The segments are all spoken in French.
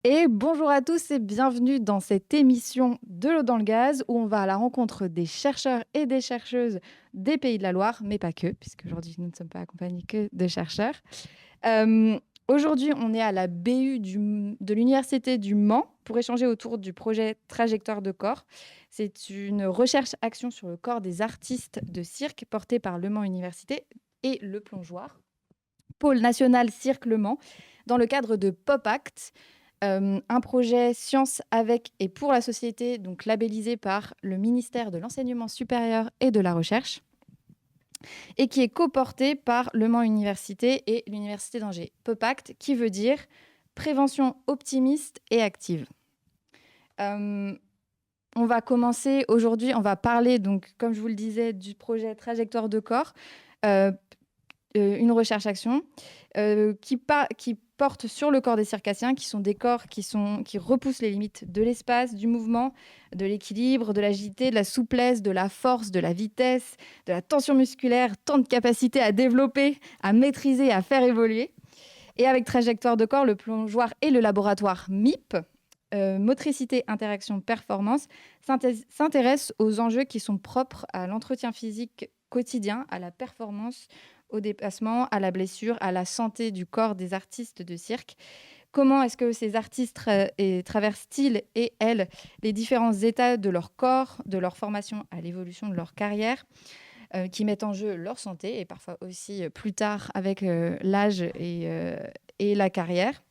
Et bonjour à tous et bienvenue dans cette émission de l'eau dans le gaz où on va à la rencontre des chercheurs et des chercheuses des Pays de la Loire, mais pas que, puisque aujourd'hui nous ne sommes pas accompagnés que de chercheurs. Euh, Aujourd'hui, on est à la BU de l'Université du Mans pour échanger autour du projet Trajectoire de corps. C'est une recherche-action sur le corps des artistes de cirque portée par Le Mans Université et Le Plongeoir, pôle national Cirque Le Mans, dans le cadre de Pop Act, un projet science avec et pour la société, donc labellisé par le ministère de l'Enseignement supérieur et de la Recherche, et qui est coporté par Le Mans Université et l'Université d'Angers. POPACT, qui veut dire prévention optimiste et active. Euh, on va commencer aujourd'hui, on va parler, donc, comme je vous le disais, du projet Trajectoire de corps, euh, une recherche-action qui porte sur le corps des circassiens, qui sont des corps qui repoussent les limites de l'espace, du mouvement, de l'équilibre, de l'agilité, de la souplesse, de la force, de la vitesse, de la tension musculaire, tant de capacités à développer, à maîtriser, à faire évoluer. Et avec Trajectoire de corps, le plongeoir et le laboratoire MIP, motricité, interaction, performance, s'intéressent aux enjeux qui sont propres à l'entretien physique quotidien, à la performance, au dépassement, à la blessure, à la santé du corps des artistes de cirque. Comment est-ce que ces artistes traversent-ils, et elles, les différents états de leur corps, de leur formation à l'évolution de leur carrière, qui mettent en jeu leur santé et parfois aussi plus tard avec l'âge et la carrière.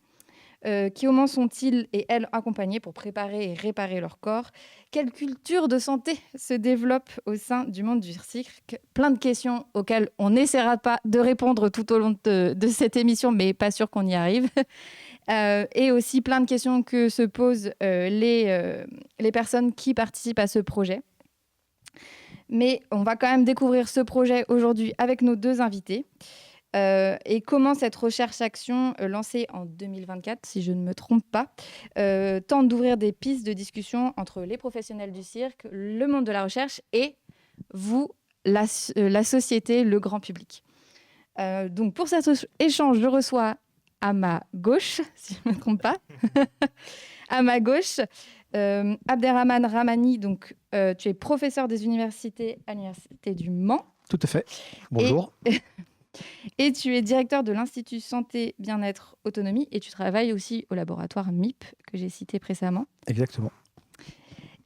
Comment sont-ils et elles accompagnés pour préparer et réparer leur corps? Quelle culture de santé se développe au sein du monde du cirque? Plein de questions auxquelles on n'essaiera pas de répondre tout au long de cette émission, mais pas sûr qu'on y arrive. Et aussi plein de questions que se posent les personnes qui participent à ce projet. Mais on va quand même découvrir ce projet aujourd'hui avec nos deux invités. Et comment cette recherche-action, lancée en 2024, si je ne me trompe pas, tente d'ouvrir des pistes de discussion entre les professionnels du cirque, le monde de la recherche et vous, la société, le grand public. Donc pour cet échange, je reçois à ma gauche, si je ne me trompe pas, à ma gauche, Abderrahmane Ramani. Donc, tu es professeur des universités à l'Université du Mans. Tout à fait. Et Bonjour. Et tu es directeur de l'Institut Santé, Bien-être, Autonomie et tu travailles aussi au laboratoire MIP que j'ai cité précédemment. Exactement.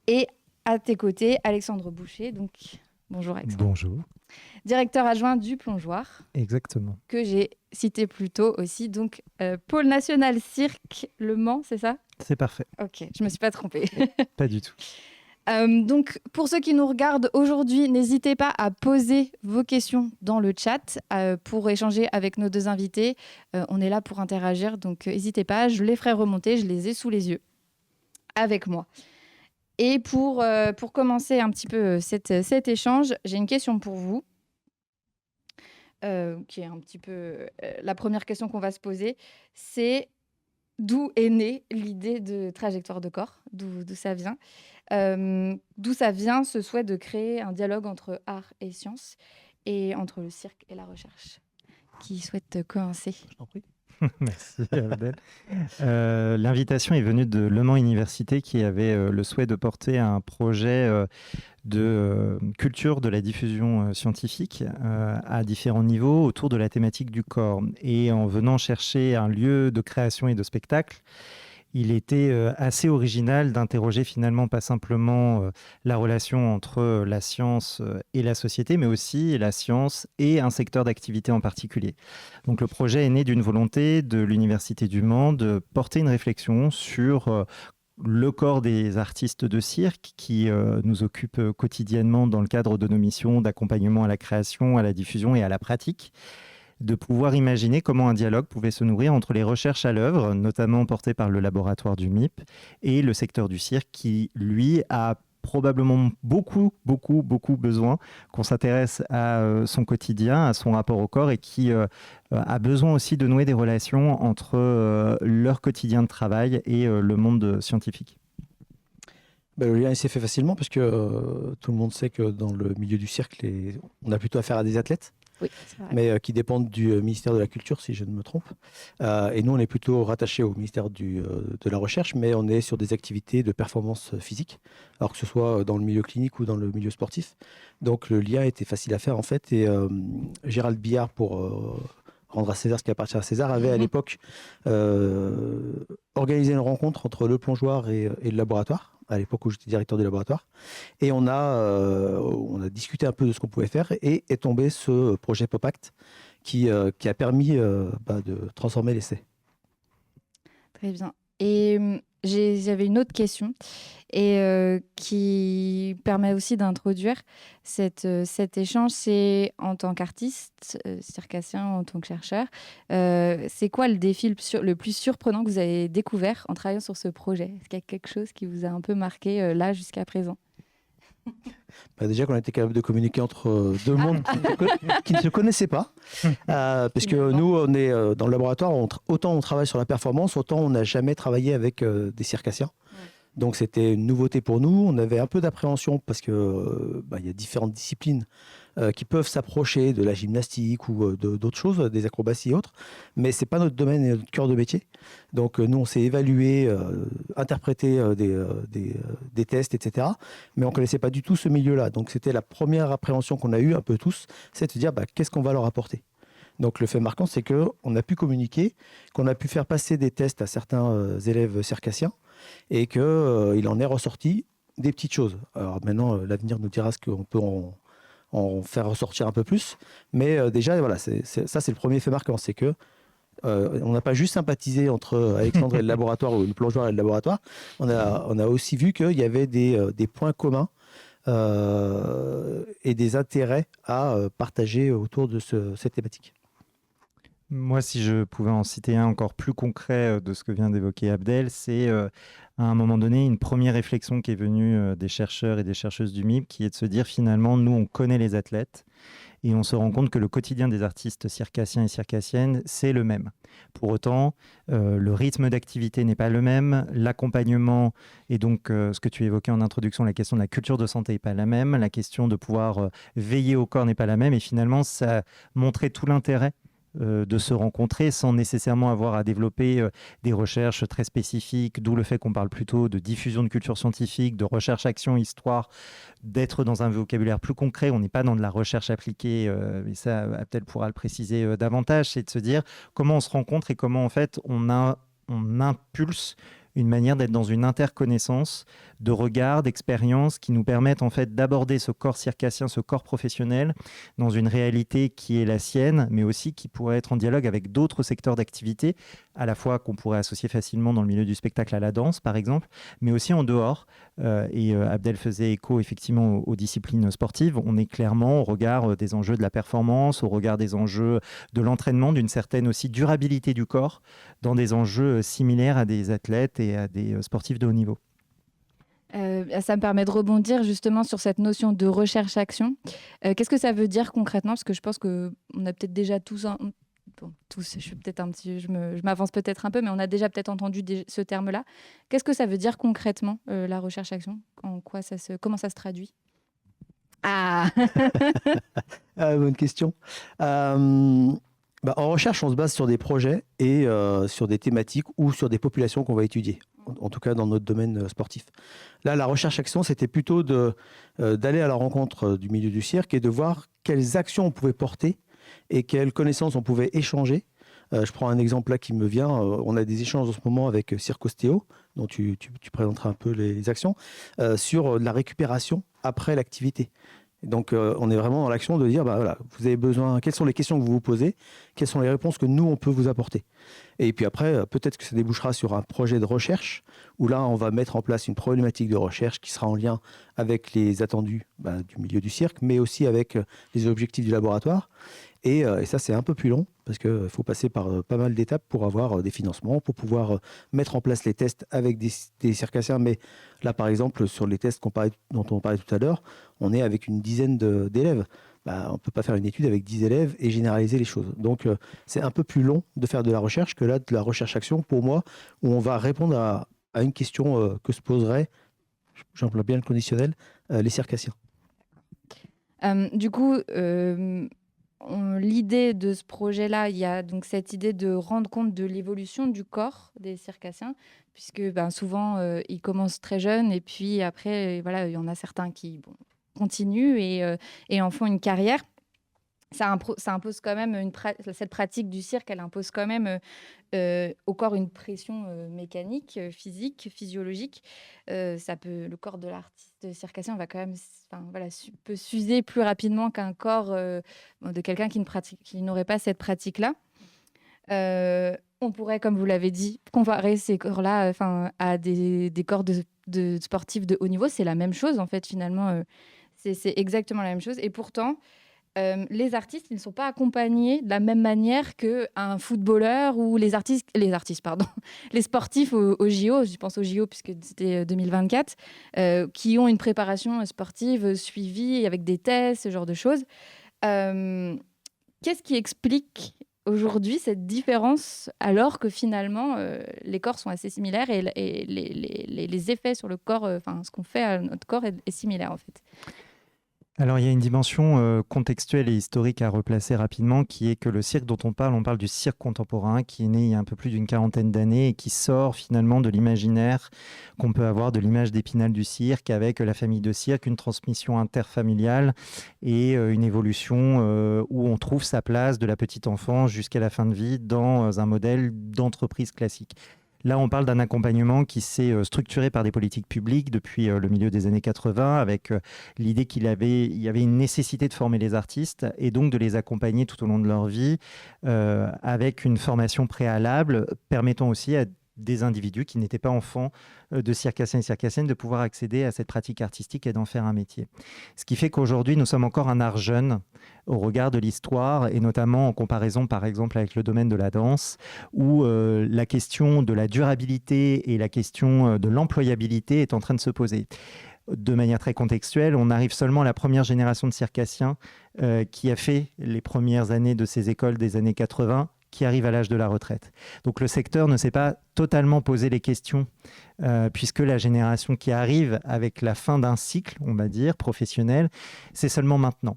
Et à tes côtés, Alexandre Boucher. Donc, bonjour Alexandre. Bonjour. Directeur adjoint du Plongeoir Exactement. que j'ai cité plus tôt aussi. Donc, pôle national cirque Le Mans, c'est ça? C'est parfait. Ok, je me suis pas trompée. Pas du tout. Donc, pour ceux qui nous regardent aujourd'hui, n'hésitez pas à poser vos questions dans le chat pour échanger avec nos deux invités. On est là pour interagir, donc n'hésitez pas, je les ferai remonter, je les ai sous les yeux avec moi. Et pour commencer un petit peu cet échange, j'ai une question pour vous, qui est un petit peu la première question qu'on va se poser, c'est d'où est née l'idée de trajectoire de corps, d'où ça vient. D'où ça vient ce souhait de créer un dialogue entre art et science et entre le cirque et la recherche. Qui souhaite commencer? Je t'en prie. Merci Abdel. L'invitation est venue de Le Mans Université qui avait le souhait de porter un projet de culture de la diffusion scientifique à différents niveaux autour de la thématique du corps. Et en venant chercher un lieu de création et de spectacle, il était assez original d'interroger finalement pas simplement la relation entre la science et la société, mais aussi la science et un secteur d'activité en particulier. Donc le projet est né d'une volonté de l'Université du Mans de porter une réflexion sur le corps des artistes de cirque qui nous occupent quotidiennement dans le cadre de nos missions d'accompagnement à la création, à la diffusion et à la pratique, de pouvoir imaginer comment un dialogue pouvait se nourrir entre les recherches à l'œuvre, notamment portées par le laboratoire du MIP, et le secteur du cirque qui, lui, a probablement beaucoup besoin qu'on s'intéresse à son quotidien, à son rapport au corps et qui a besoin aussi de nouer des relations entre leur quotidien de travail et le monde scientifique. Le lien il s'est fait facilement parce que tout le monde sait que dans le milieu du cirque, on a plutôt affaire à des athlètes. Oui, c'est vrai. mais qui dépendent du ministère de la Culture, si je ne me trompe. Et nous, on est plutôt rattachés au ministère de la Recherche, mais on est sur des activités de performance physique, alors que ce soit dans le milieu clinique ou dans le milieu sportif. Donc le lien était facile à faire en fait. Et Gérald Billard, pour rendre à César ce qui appartient à César, avait à l'époque organisé une rencontre entre le plongeoir et le laboratoire, à l'époque où j'étais directeur du laboratoire. Et on a discuté un peu de ce qu'on pouvait faire et est tombé ce projet PopAct qui a permis de transformer l'essai. Très bien. Et j'avais une autre question et qui permet aussi d'introduire cet échange. C'est en tant qu'artiste circassien, en tant que chercheur, c'est quoi le défi le plus surprenant que vous avez découvert en travaillant sur ce projet? Est-ce qu'il y a quelque chose qui vous a un peu marqué là jusqu'à présent? Déjà qu'on était capable de communiquer entre deux mondes qui ne se connaissaient pas. Parce que nous, on est dans le laboratoire, autant on travaille sur la performance, autant on n'a jamais travaillé avec des circassiens. Donc c'était une nouveauté pour nous. On avait un peu d'appréhension parce que y a différentes disciplines qui peuvent s'approcher de la gymnastique ou d'autres choses, des acrobaties et autres. Mais c'est pas notre domaine et notre cœur de métier. Donc nous, on s'est évalué, interprété des tests, etc. Mais on connaissait pas du tout ce milieu-là. Donc c'était la première appréhension qu'on a eue un peu tous, c'est de se dire qu'est-ce qu'on va leur apporter. Donc le fait marquant, c'est qu'on a pu communiquer, qu'on a pu faire passer des tests à certains élèves circassiens et qu'il en est ressorti des petites choses. Alors maintenant, l'avenir nous dira ce qu'on peut en faire ressortir un peu plus. Mais déjà, voilà, ça c'est le premier fait marquant, c'est que on n'a pas juste sympathisé entre Alexandre et le laboratoire ou le plongeoir et le laboratoire. On a aussi vu qu'il y avait des points communs et des intérêts à partager autour de cette thématique. Moi, si je pouvais en citer un encore plus concret de ce que vient d'évoquer Abdel, c'est à un moment donné une première réflexion qui est venue des chercheurs et des chercheuses du MIB, qui est de se dire finalement, nous, on connaît les athlètes et on se rend compte que le quotidien des artistes circassiens et circassiennes, c'est le même. Pour autant, le rythme d'activité n'est pas le même, l'accompagnement et donc ce que tu évoquais en introduction, la question de la culture de santé n'est pas la même, la question de pouvoir veiller au corps n'est pas la même et finalement, ça montrait tout l'intérêt de se rencontrer sans nécessairement avoir à développer des recherches très spécifiques, d'où le fait qu'on parle plutôt de diffusion de culture scientifique, de recherche-action, histoire d'être dans un vocabulaire plus concret. On n'est pas dans de la recherche appliquée, et ça, Abdel pourra le préciser davantage, c'est de se dire comment on se rencontre et comment en fait on impulse une manière d'être dans une interconnaissance de regards, d'expériences qui nous permettent en fait d'aborder ce corps circassien, ce corps professionnel dans une réalité qui est la sienne, mais aussi qui pourrait être en dialogue avec d'autres secteurs d'activité, à la fois qu'on pourrait associer facilement dans le milieu du spectacle à la danse, par exemple, mais aussi en dehors. Abdel faisait écho effectivement aux disciplines sportives. On est clairement au regard des enjeux de la performance, au regard des enjeux de l'entraînement, d'une certaine aussi durabilité du corps, dans des enjeux similaires à des athlètes et à des sportifs de haut niveau. Ça me permet de rebondir justement sur cette notion de recherche-action. Qu'est-ce que ça veut dire concrètement? Parce que je pense qu'on a peut-être déjà tous, tous, je suis peut-être je m'avance peut-être un peu, mais on a déjà peut-être entendu ce terme-là. Qu'est-ce que ça veut dire concrètement, la recherche-action? Comment ça se traduit? Bonne question. En recherche, on se base sur des projets et sur des thématiques ou sur des populations qu'on va étudier, en tout cas dans notre domaine sportif. Là, la recherche-action, c'était plutôt d'aller à la rencontre du milieu du cirque et de voir quelles actions on pouvait porter et quelles connaissances on pouvait échanger. Je prends un exemple là qui me vient. On a des échanges en ce moment avec Circostéo, dont tu présenteras un peu les actions, sur la récupération après l'activité. Donc, on est vraiment dans l'action de dire, voilà, vous avez besoin, quelles sont les questions que vous vous posez, quelles sont les réponses que nous, on peut vous apporter. Et puis après, peut-être que ça débouchera sur un projet de recherche, où là, on va mettre en place une problématique de recherche qui sera en lien avec les attendus du milieu du cirque, mais aussi avec les objectifs du laboratoire. Et ça, c'est un peu plus long, parce qu'il faut passer par pas mal d'étapes pour avoir des financements, pour pouvoir mettre en place les tests avec des circassiens. Mais là, par exemple, sur les tests dont on parlait tout à l'heure, on est avec une dizaine d'élèves. On ne peut pas faire une étude avec 10 élèves et généraliser les choses. Donc, c'est un peu plus long de faire de la recherche que là, de la recherche-action, pour moi, où on va répondre à une question que se poseraient, j'emploie bien le conditionnel, les circassiens. Du coup, l'idée de ce projet-là, il y a donc cette idée de rendre compte de l'évolution du corps des circassiens, puisque souvent, ils commencent très jeunes et puis après, voilà, il y en a certains qui continuent et en font une carrière. Ça impose quand même cette pratique du cirque, elle impose quand même au corps une pression mécanique, physique, physiologique. Le corps de l'artiste circassien va quand même, peut s'user plus rapidement qu'un corps de quelqu'un qui n'aurait pas cette pratique-là. On pourrait, comme vous l'avez dit, comparer ces corps-là à des corps de sportifs de haut niveau. C'est la même chose, en fait, finalement. C'est exactement la même chose. Et pourtant, les artistes, ils ne sont pas accompagnés de la même manière qu'un footballeur ou les sportifs au JO, je pense au JO puisque c'était 2024, qui ont une préparation sportive suivie avec des tests, ce genre de choses. Qu'est-ce qui explique aujourd'hui cette différence alors que finalement les corps sont assez similaires et les effets sur le corps, ce qu'on fait à notre corps est similaire en fait? Alors, il y a une dimension contextuelle et historique à replacer rapidement, qui est que le cirque dont on parle du cirque contemporain, qui est né il y a un peu plus d'une quarantaine d'années et qui sort finalement de l'imaginaire qu'on peut avoir de l'image d'Épinal du cirque, avec la famille de cirque, une transmission interfamiliale et une évolution où on trouve sa place de la petite enfance jusqu'à la fin de vie dans un modèle d'entreprise classique. Là, on parle d'un accompagnement qui s'est structuré par des politiques publiques depuis le milieu des années 80, avec l'idée qu'il y avait une nécessité de former les artistes et donc de les accompagner tout au long de leur vie, avec une formation préalable permettant aussi à des individus qui n'étaient pas enfants de circassiens et circassiennes de pouvoir accéder à cette pratique artistique et d'en faire un métier. Ce qui fait qu'aujourd'hui, nous sommes encore un art jeune au regard de l'histoire, et notamment en comparaison, par exemple, avec le domaine de la danse, où la question de la durabilité et la question de l'employabilité est en train de se poser. De manière très contextuelle, on arrive seulement à la première génération de circassiens qui a fait les premières années de ces écoles des années 80, qui arrive à l'âge de la retraite. Donc le secteur ne s'est pas totalement posé les questions, puisque la génération qui arrive avec la fin d'un cycle, on va dire, professionnel, c'est seulement maintenant.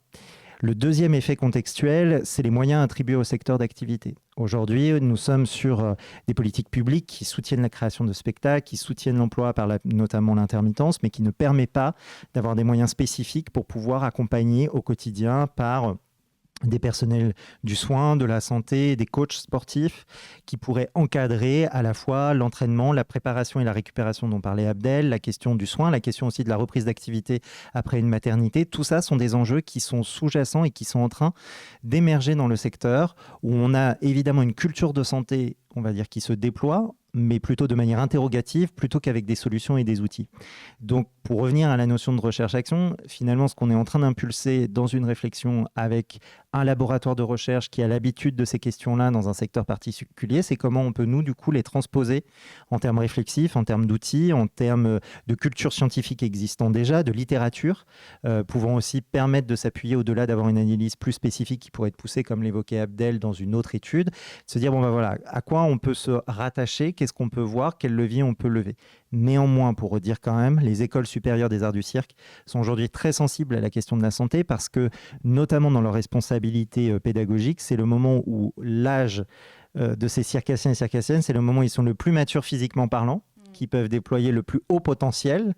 Le deuxième effet contextuel, c'est les moyens attribués au secteur d'activité. Aujourd'hui, nous sommes sur des politiques publiques qui soutiennent la création de spectacles, qui soutiennent l'emploi par notamment l'intermittence, mais qui ne permet pas d'avoir des moyens spécifiques pour pouvoir accompagner au quotidien par des personnels du soin, de la santé, des coachs sportifs qui pourraient encadrer à la fois l'entraînement, la préparation et la récupération dont parlait Abdel, la question du soin, la question aussi de la reprise d'activité après une maternité. Tout ça sont des enjeux qui sont sous-jacents et qui sont en train d'émerger dans le secteur, où on a évidemment une culture de santé, on va dire, qui se déploie, mais plutôt de manière interrogative, plutôt qu'avec des solutions et des outils. Donc, pour revenir à la notion de recherche-action, finalement, ce qu'on est en train d'impulser dans une réflexion avec un laboratoire de recherche qui a l'habitude de ces questions-là dans un secteur particulier, c'est comment on peut, nous, du coup, les transposer en termes réflexifs, en termes d'outils, en termes de culture scientifique existant déjà, de littérature, pouvant aussi permettre de s'appuyer au-delà d'avoir une analyse plus spécifique qui pourrait être poussée, comme l'évoquait Abdel, dans une autre étude, de se dire, voilà, à quoi on peut se rattacher, qu'est-ce qu'on peut voir, quel levier on peut lever. Néanmoins, pour redire quand même, les écoles supérieures des arts du cirque sont aujourd'hui très sensibles à la question de la santé parce que, notamment dans leur responsabilité pédagogique, c'est le moment où l'âge de ces circassiens et circassiennes, c'est le moment où ils sont le plus matures physiquement parlant, qui peuvent déployer le plus haut potentiel,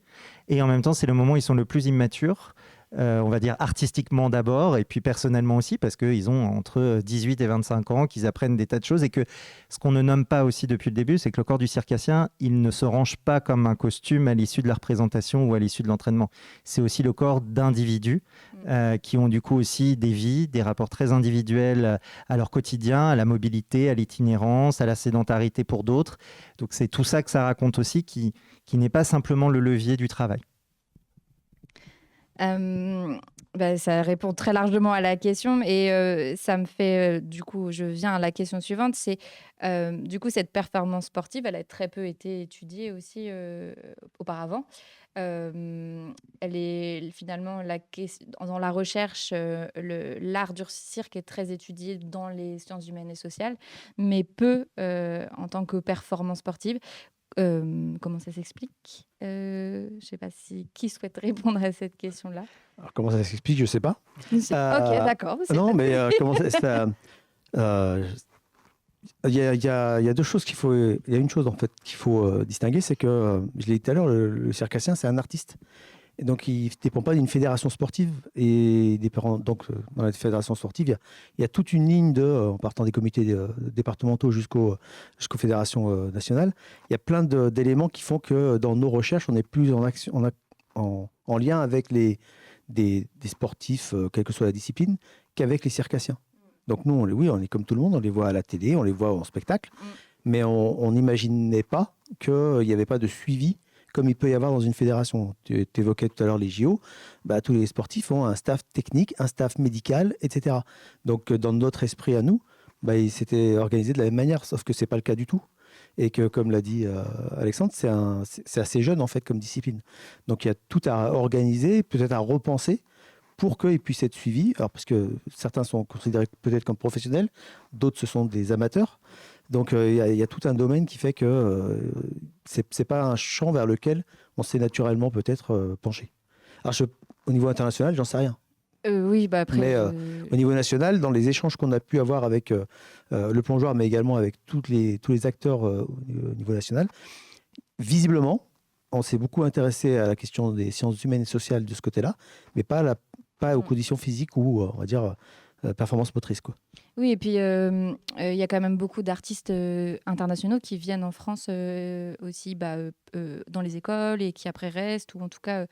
et en même temps, c'est le moment où ils sont le plus immatures, on va dire artistiquement d'abord, et puis personnellement aussi, parce qu'ils ont entre 18 et 25 ans, qu'ils apprennent des tas de choses, et que ce qu'on ne nomme pas aussi depuis le début, c'est que le corps du circassien, il ne se range pas comme un costume à l'issue de la représentation ou à l'issue de l'entraînement. C'est aussi le corps d'individus qui ont du coup aussi des vies, des rapports très individuels à leur quotidien, à la mobilité, à l'itinérance, à la sédentarité pour d'autres. Donc c'est tout ça que ça raconte aussi, qui n'est pas simplement le levier du travail. Ça répond très largement à la question et ça me fait, du coup, je viens à la question suivante, c'est du coup cette performance sportive, elle a très peu été étudiée aussi auparavant. Elle est finalement dans la recherche, l'art du cirque est très étudié dans les sciences humaines et sociales, mais peu en tant que performance sportive. Comment ça s'explique? Je ne sais pas qui souhaite répondre à cette question-là. Alors, comment ça s'explique, je ne sais pas. Ok, d'accord. Non, mais comment ça... Il y a deux choses qu'il faut. Il y a une chose en fait qu'il faut distinguer, c'est que je l'ai dit tout à l'heure, le circassien, c'est un artiste. Et donc, il ne dépend pas d'une fédération sportive. Et donc, dans la fédération sportive, il y a toute une ligne en partant des comités départementaux jusqu'aux fédérations nationales. Il y a plein d'éléments qui font que dans nos recherches, on est plus en lien avec des sportifs, quelle que soit la discipline, qu'avec les circassiens. Donc, nous, on est comme tout le monde, on les voit à la télé, on les voit en spectacle, mais on n'imaginait pas qu'il n'y avait pas de suivi comme il peut y avoir dans une fédération. Tu évoquais tout à l'heure les JO, tous les sportifs ont un staff technique, un staff médical, etc. Donc, dans notre esprit à nous, ils s'étaient organisés de la même manière, sauf que ce n'est pas le cas du tout. Et que, comme l'a dit Alexandre, c'est assez jeune en fait comme discipline. Donc, il y a tout à organiser, peut-être à repenser pour qu'ils puissent être suivis. Alors, parce que certains sont considérés peut-être comme professionnels, d'autres ce sont des amateurs. Donc, il y a tout un domaine qui fait que c'est pas un champ vers lequel on s'est naturellement peut-être penché. Alors, au niveau international, j'en sais rien. Oui, après. Mais au niveau national, dans les échanges qu'on a pu avoir avec le plongeoir, mais également avec tous les acteurs au niveau national, visiblement, on s'est beaucoup intéressé à la question des sciences humaines et sociales de ce côté-là, mais pas aux conditions physiques ou, on va dire, performance motrice, quoi. Oui, et puis il y a quand même beaucoup d'artistes internationaux qui viennent en France aussi dans les écoles et qui après restent, ou en tout cas,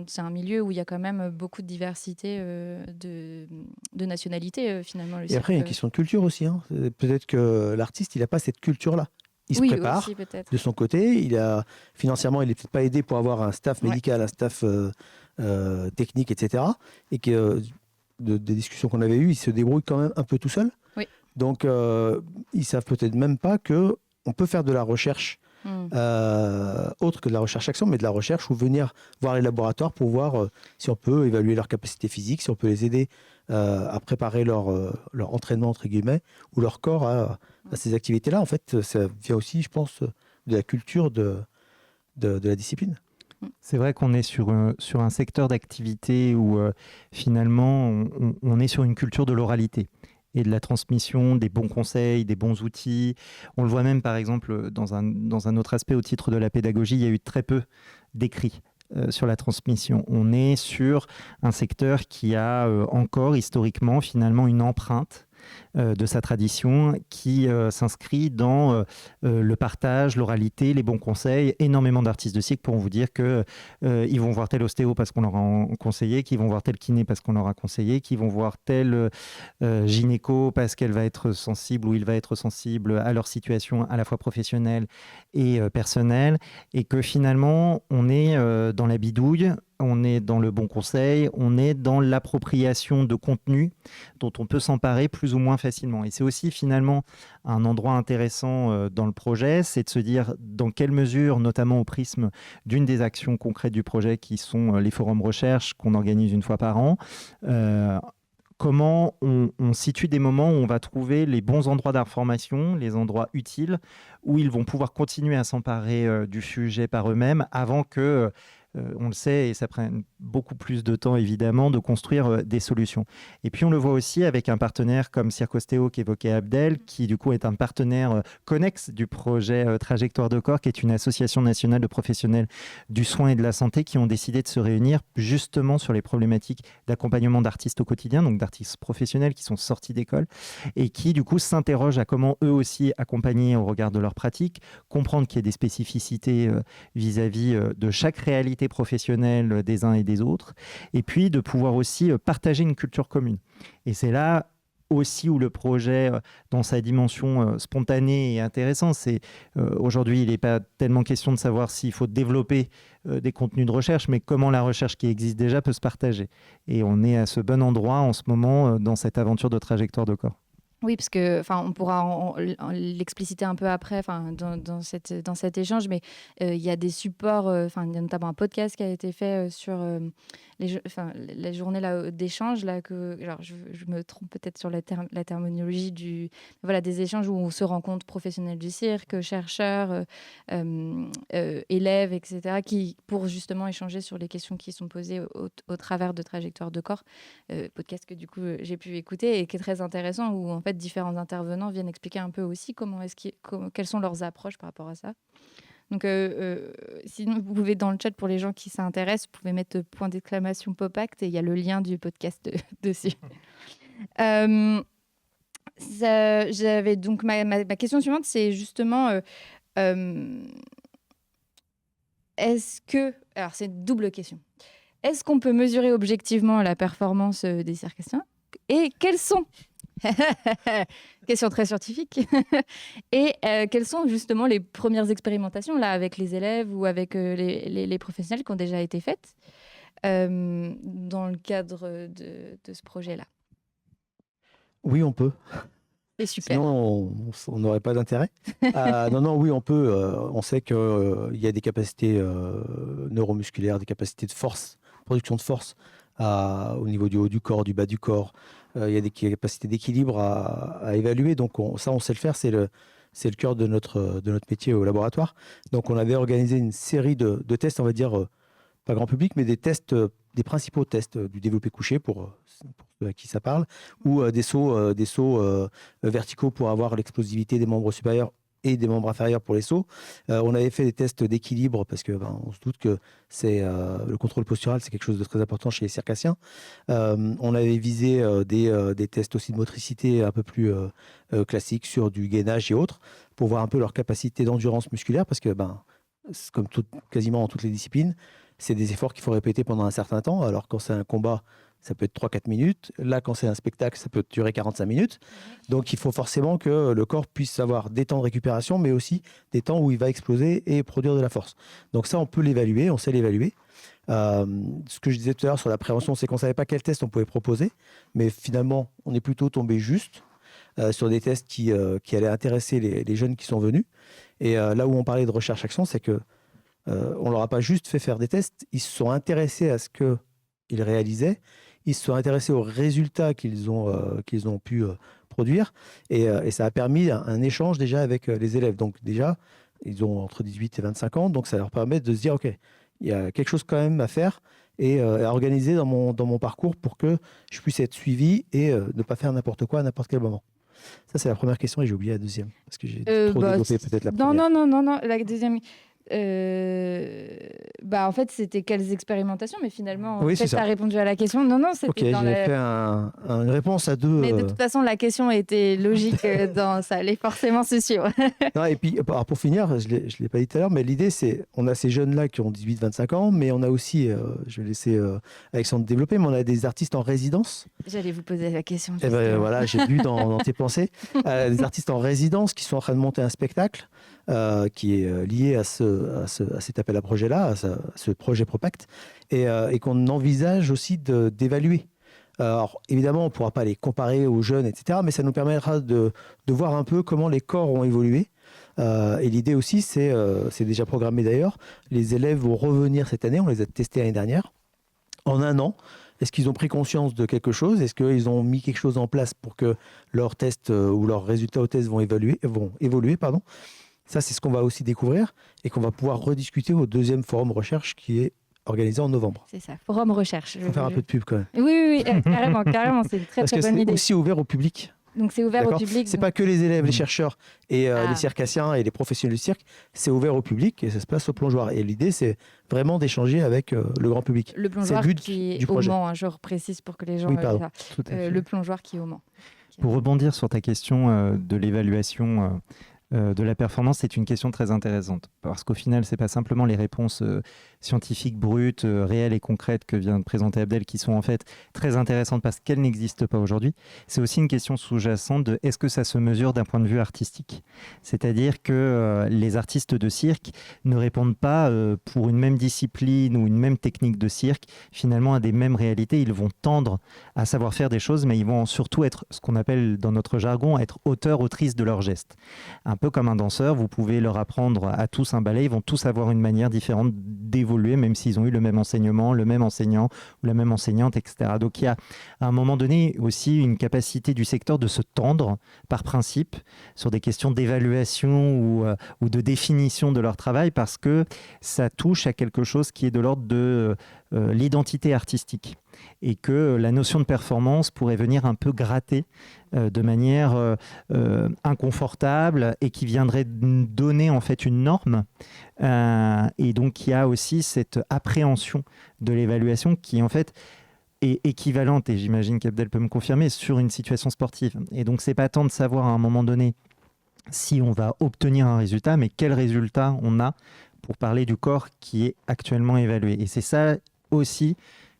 c'est un milieu où il y a quand même beaucoup de diversité de nationalités finalement. Et après, il y a une question de culture aussi. Hein. Peut-être que l'artiste, il n'a pas cette culture-là. Il se prépare aussi, de son côté. Financièrement, il n'est peut-être pas aidé pour avoir un staff médical, un staff technique, etc. Et que des discussions qu'on avait eues, il se débrouille quand même un peu tout seul. Oui. Donc, ils savent peut-être même pas que on peut faire de la recherche autre que de la recherche-action, mais de la recherche ou venir voir les laboratoires pour voir si on peut évaluer leur capacité physique, si on peut les aider à préparer leur entraînement, entre guillemets, ou leur corps à ces activités-là. En fait, ça vient aussi, je pense, de la culture de la discipline. C'est vrai qu'on est sur un secteur d'activité où finalement on est sur une culture de l'oralité et de la transmission des bons conseils, des bons outils. On le voit même par exemple dans un autre aspect au titre de la pédagogie, il y a eu très peu d'écrits sur la transmission. On est sur un secteur qui a encore historiquement finalement une empreinte de sa tradition qui s'inscrit dans le partage, l'oralité, les bons conseils. Énormément d'artistes de cirque pourront vous dire qu'ils vont voir tel ostéo parce qu'on leur a conseillé, qu'ils vont voir tel kiné parce qu'on leur a conseillé, qu'ils vont voir tel gynéco parce qu'elle va être sensible ou il va être sensible à leur situation à la fois professionnelle et personnelle, et que finalement on est dans la bidouille, on est dans le bon conseil, on est dans l'appropriation de contenu dont on peut s'emparer plus ou moins facilement. Et c'est aussi finalement un endroit intéressant dans le projet, c'est de se dire dans quelle mesure, notamment au prisme d'une des actions concrètes du projet qui sont les forums recherche qu'on organise une fois par an, comment on situe des moments où on va trouver les bons endroits d'information, les endroits utiles, où ils vont pouvoir continuer à s'emparer du sujet par eux-mêmes avant que... on le sait, et ça prend beaucoup plus de temps évidemment de construire des solutions. Et puis on le voit aussi avec un partenaire comme Circostéo qu'évoquait Abdel, qui du coup est un partenaire connexe du projet Trajectoire de Corps, qui est une association nationale de professionnels du soin et de la santé qui ont décidé de se réunir justement sur les problématiques d'accompagnement d'artistes au quotidien, donc d'artistes professionnels qui sont sortis d'école et qui du coup s'interrogent à comment eux aussi accompagner au regard de leur pratique, comprendre qu'il y a des spécificités vis-à-vis de chaque réalité professionnelle des uns et des autres, et puis de pouvoir aussi partager une culture commune. Et c'est là aussi où le projet, dans sa dimension spontanée, est intéressant. Aujourd'hui, il n'est pas tellement question de savoir s'il faut développer des contenus de recherche, mais comment la recherche qui existe déjà peut se partager. Et on est à ce bon endroit en ce moment dans cette aventure de Trajectoire de Corps. Oui, parce que, on pourra l'expliciter un peu après, dans cet échange, mais il y a des supports, il y a notamment un podcast qui a été fait sur la journée là, d'échange, là, alors je me trompe peut-être sur la terminologie des échanges où on se rencontre professionnels du cirque, chercheurs, élèves, etc., pour justement échanger sur les questions qui sont posées au travers de trajectoires de corps. Podcast que du coup j'ai pu écouter et qui est très intéressant, où en fait différents intervenants viennent expliquer un peu aussi quelles sont leurs approches par rapport à ça. Donc sinon vous pouvez dans le chat, pour les gens qui s'intéressent, vous pouvez mettre point d'exclamation Popact et il y a le lien du podcast dessus. J'avais donc ma question suivante, c'est justement est-ce que, alors c'est une double question. Est-ce qu'on peut mesurer objectivement la performance des circassiens ? Et quelles sont question très scientifique et quelles sont justement les premières expérimentations là avec les élèves ou avec les professionnels qui ont déjà été faites dans le cadre de ce projet-là ? Oui, on peut. C'est super. Sinon, on n'aurait pas d'intérêt. Non, oui, on peut. On sait qu'il y a des capacités neuromusculaires, des capacités de force, production de force au niveau du haut du corps, du bas du corps. Il y a des capacités d'équilibre à évaluer. Donc, on sait le faire. C'est le cœur de notre métier au laboratoire. Donc, on avait organisé une série de tests, on va dire, pas grand public, mais des tests, des principaux tests du développé couché pour ceux à qui ça parle, ou des sauts verticaux pour avoir l'explosivité des membres supérieurs et des membres inférieurs pour les sauts. On avait fait des tests d'équilibre parce que on se doute que le contrôle postural, c'est quelque chose de très important chez les circassiens. On avait visé des tests aussi de motricité un peu plus classiques sur du gainage et autres, pour voir un peu leur capacité d'endurance musculaire, parce que comme quasiment dans toutes les disciplines, c'est des efforts qu'il faut répéter pendant un certain temps. Alors quand c'est un combat, ça peut être 3-4 minutes. Là, quand c'est un spectacle, ça peut durer 45 minutes. Donc, il faut forcément que le corps puisse avoir des temps de récupération, mais aussi des temps où il va exploser et produire de la force. Donc ça, on peut l'évaluer, on sait l'évaluer. Ce que je disais tout à l'heure sur la prévention, c'est qu'on ne savait pas quel test on pouvait proposer. Mais finalement, on est plutôt tombé juste sur des tests qui allaient intéresser les jeunes qui sont venus. Et là où on parlait de recherche-action, c'est que on ne leur a pas juste fait faire des tests, ils se sont intéressés à ce qu'ils réalisaient, ils se sont intéressés aux résultats qu'ils ont pu produire, et ça a permis un échange déjà avec les élèves. Donc déjà, ils ont entre 18 et 25 ans, donc ça leur permet de se dire, OK, il y a quelque chose quand même à faire et à organiser dans mon parcours pour que je puisse être suivi et ne pas faire n'importe quoi à n'importe quel moment. Ça, c'est la première question et j'ai oublié la deuxième, parce que j'ai trop développé peut-être la première. Non, la deuxième... en fait, c'était quelles expérimentations, mais finalement, oui, tu as répondu à la question. Non, c'était OK, j'ai fait une réponse à deux. Mais de toute façon, la question était logique, ça allait forcément se suivre. Non, et puis, pour finir, je ne l'ai pas dit tout à l'heure, mais l'idée, c'est on a ces jeunes-là qui ont 18-25 ans, mais on a aussi, je vais laisser Alexandre développer, mais on a des artistes en résidence. J'allais vous poser la question. Et voilà, j'ai lu dans tes pensées. Des artistes en résidence qui sont en train de monter un spectacle qui est lié à cet appel à projet-là, à ce projet Propact, et qu'on envisage aussi d'évaluer. Alors, évidemment, on ne pourra pas les comparer aux jeunes, etc., mais ça nous permettra de voir un peu comment les corps ont évolué. Et l'idée aussi, c'est déjà programmé d'ailleurs, les élèves vont revenir cette année, on les a testés l'année dernière, en un an. Est-ce qu'ils ont pris conscience de quelque chose ? Est-ce qu'ils ont mis quelque chose en place pour que leurs tests ou leurs résultats aux tests vont évoluer, pardon. Ça, c'est ce qu'on va aussi découvrir et qu'on va pouvoir rediscuter au deuxième forum recherche qui est organisé en novembre. C'est ça, forum recherche. Il faut faire un peu de pub quand même. Oui, carrément, c'est une très bonne idée. Parce que c'est aussi ouvert au public. Donc c'est ouvert au public. C'est pas que les élèves, les chercheurs et les circassiens et les professionnels du cirque, c'est ouvert au public et ça se passe au plongeoir. Et l'idée, c'est vraiment d'échanger avec le grand public. Le plongeoir qui est au Mans, je précise pour que les gens... Oui, pardon. Le plongeoir qui est au Mans. Pour rebondir sur ta question de l'évaluation de la performance, c'est une question très intéressante. Parce qu'au final, ce n'est pas simplement les réponses scientifiques brutes, réelles et concrètes que vient de présenter Abdel qui sont en fait très intéressantes parce qu'elles n'existent pas aujourd'hui. C'est aussi une question sous-jacente de est-ce que ça se mesure d'un point de vue artistique ? C'est-à-dire que les artistes de cirque ne répondent pas pour une même discipline ou une même technique de cirque, finalement à des mêmes réalités. Ils vont tendre à savoir faire des choses, mais ils vont surtout être ce qu'on appelle dans notre jargon, être auteurs, autrices de leurs gestes. Un peu comme un danseur, vous pouvez leur apprendre à tous un ballet, ils vont tous avoir une manière différente d'évoluer, même s'ils ont eu le même enseignement, le même enseignant ou la même enseignante, etc. Donc il y a à un moment donné aussi une capacité du secteur de se tendre par principe sur des questions d'évaluation ou de définition de leur travail parce que ça touche à quelque chose qui est de l'ordre de l'identité artistique et que la notion de performance pourrait venir un peu gratter de manière inconfortable et qui viendrait donner en fait une norme et donc il y a aussi cette appréhension de l'évaluation qui en fait est équivalente, et j'imagine qu'Abdel peut me confirmer, sur une situation sportive. Et donc c'est pas tant de savoir à un moment donné si on va obtenir un résultat, mais quel résultat on a pour parler du corps qui est actuellement évalué. Et c'est ça aussi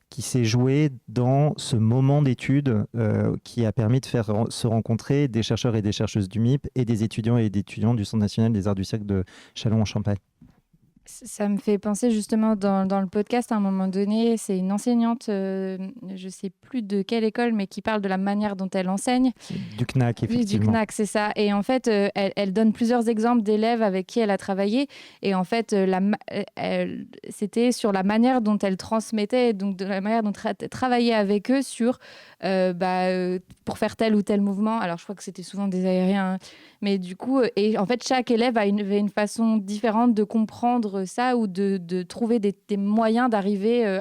qui s'est joué dans ce moment d'étude qui a permis de faire se rencontrer des chercheurs et des chercheuses du MIP et des étudiants et d'étudiants du Centre national des arts du cirque de Châlons-en-Champagne. Ça me fait penser justement dans le podcast à un moment donné, c'est une enseignante, je ne sais plus de quelle école, mais qui parle de la manière dont elle enseigne. Du CNAC, effectivement. Oui, du CNAC, c'est ça. Et en fait, elle donne plusieurs exemples d'élèves avec qui elle a travaillé. Et en fait, c'était sur la manière dont elle transmettait, donc de la manière dont elle travaillait avec eux sur, pour faire tel ou tel mouvement. Alors, je crois que c'était souvent des aériens, hein. Mais du coup, et en fait, chaque élève avait une façon différente de comprendre ça ou de trouver des moyens d'arriver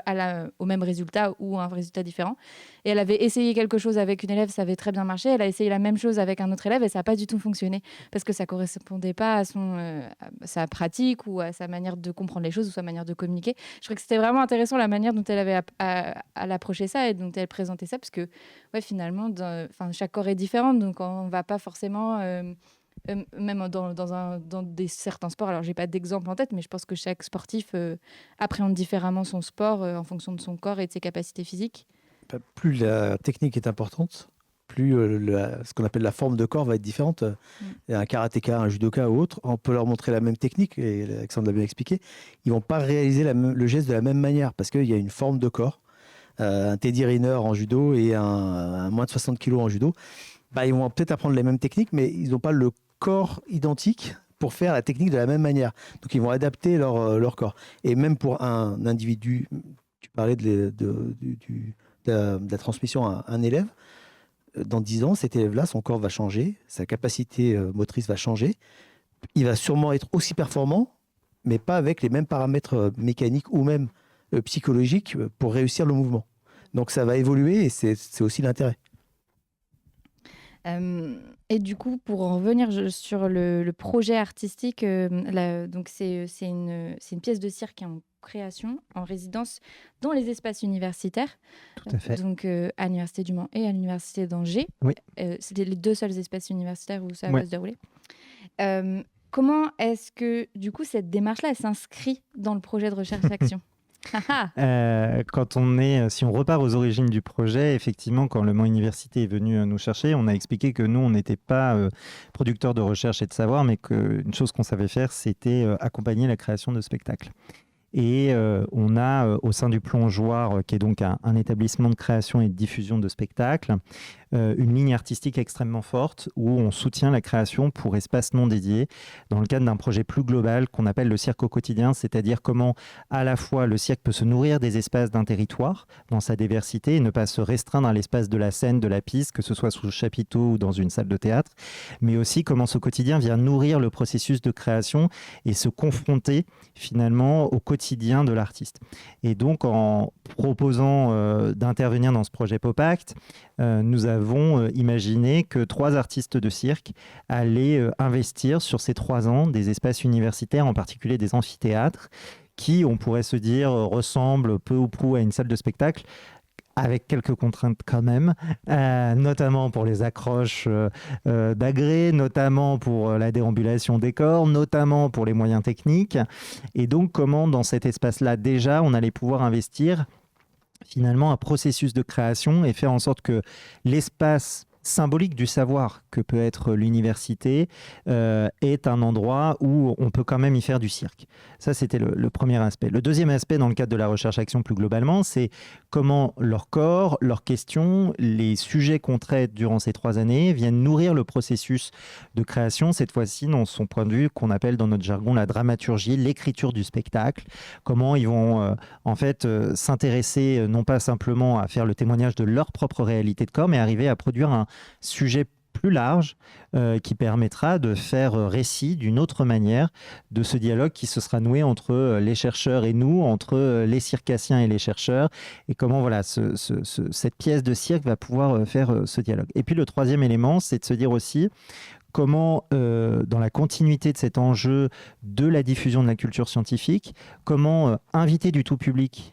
au même résultat ou un résultat différent. Et elle avait essayé quelque chose avec une élève, ça avait très bien marché. Elle a essayé la même chose avec un autre élève et ça n'a pas du tout fonctionné parce que ça ne correspondait pas à sa pratique ou à sa manière de comprendre les choses ou sa manière de communiquer. Je trouvais que c'était vraiment intéressant la manière dont elle avait à l'approcher ça et dont elle présentait ça parce que finalement, chaque corps est différent, donc on ne va pas forcément... même dans certains sports, alors j'ai pas d'exemple en tête, mais je pense que chaque sportif appréhende différemment son sport en fonction de son corps et de ses capacités physiques. Plus la technique est importante, plus ce qu'on appelle la forme de corps va être différente. Un karatéka, un judoka ou autre, on peut leur montrer la même technique, et Alexandre l'a bien expliqué, ils vont pas réaliser le geste de la même manière parce qu'il y a une forme de corps. Un Teddy Riner en judo et un moins de 60 kg en judo, ils vont peut-être apprendre les mêmes techniques, mais ils n'ont pas le corps identique pour faire la technique de la même manière. Donc, ils vont adapter leur corps. Et même pour un individu, tu parlais de la transmission à un élève, dans 10 ans, cet élève-là, son corps va changer, sa capacité motrice va changer. Il va sûrement être aussi performant, mais pas avec les mêmes paramètres mécaniques ou même psychologiques pour réussir le mouvement. Donc, ça va évoluer et c'est aussi l'intérêt. Et du coup, pour en revenir sur le projet artistique, donc c'est une pièce de cirque en création, en résidence dans les espaces universitaires. Tout à fait. Donc à l'Université du Mans et à l'Université d'Angers. Oui. C'était les deux seuls espaces universitaires où ça va se dérouler. Comment est-ce que, du coup, cette démarche-là, elle s'inscrit dans le projet de recherche-action? Si on repart aux origines du projet, effectivement, quand le Mans Université est venu nous chercher, on a expliqué que nous, on n'était pas producteurs de recherche et de savoir, mais qu'une chose qu'on savait faire, c'était accompagner la création de spectacles. Et on a, au sein du Plongeoir, qui est donc un établissement de création et de diffusion de spectacles, une ligne artistique extrêmement forte où on soutient la création pour espaces non dédiés dans le cadre d'un projet plus global qu'on appelle le cirque au quotidien, c'est-à-dire comment à la fois le cirque peut se nourrir des espaces d'un territoire dans sa diversité et ne pas se restreindre à l'espace de la scène, de la piste, que ce soit sous le chapiteau ou dans une salle de théâtre, mais aussi comment ce quotidien vient nourrir le processus de création et se confronter finalement au quotidien de l'artiste. Et donc en proposant d'intervenir dans ce projet Pop-Act, nous avons imaginé que 3 artistes de cirque allaient investir sur ces 3 ans des espaces universitaires, en particulier des amphithéâtres, qui, on pourrait se dire, ressemblent peu ou prou à une salle de spectacle, avec quelques contraintes quand même, notamment pour les accroches d'agrès, notamment pour la déambulation des corps, notamment pour les moyens techniques. Et donc, comment dans cet espace-là, déjà, on allait pouvoir investir finalement un processus de création et faire en sorte que l'espace symbolique du savoir que peut être l'université est un endroit où on peut quand même y faire du cirque. Ça, c'était le premier aspect. Le deuxième aspect, dans le cadre de la recherche-action plus globalement, c'est comment leur corps, leurs questions, les sujets qu'on traite durant ces 3 années viennent nourrir le processus de création, cette fois-ci dans son point de vue qu'on appelle dans notre jargon la dramaturgie, l'écriture du spectacle, comment ils vont s'intéresser non pas simplement à faire le témoignage de leur propre réalité de corps, mais arriver à produire un sujet plus large qui permettra de faire récit d'une autre manière de ce dialogue qui se sera noué entre les chercheurs et nous, entre les circassiens et les chercheurs, et comment voilà, cette pièce de cirque va pouvoir faire ce dialogue. Et puis le troisième élément, c'est de se dire aussi comment, dans la continuité de cet enjeu de la diffusion de la culture scientifique, comment inviter du tout public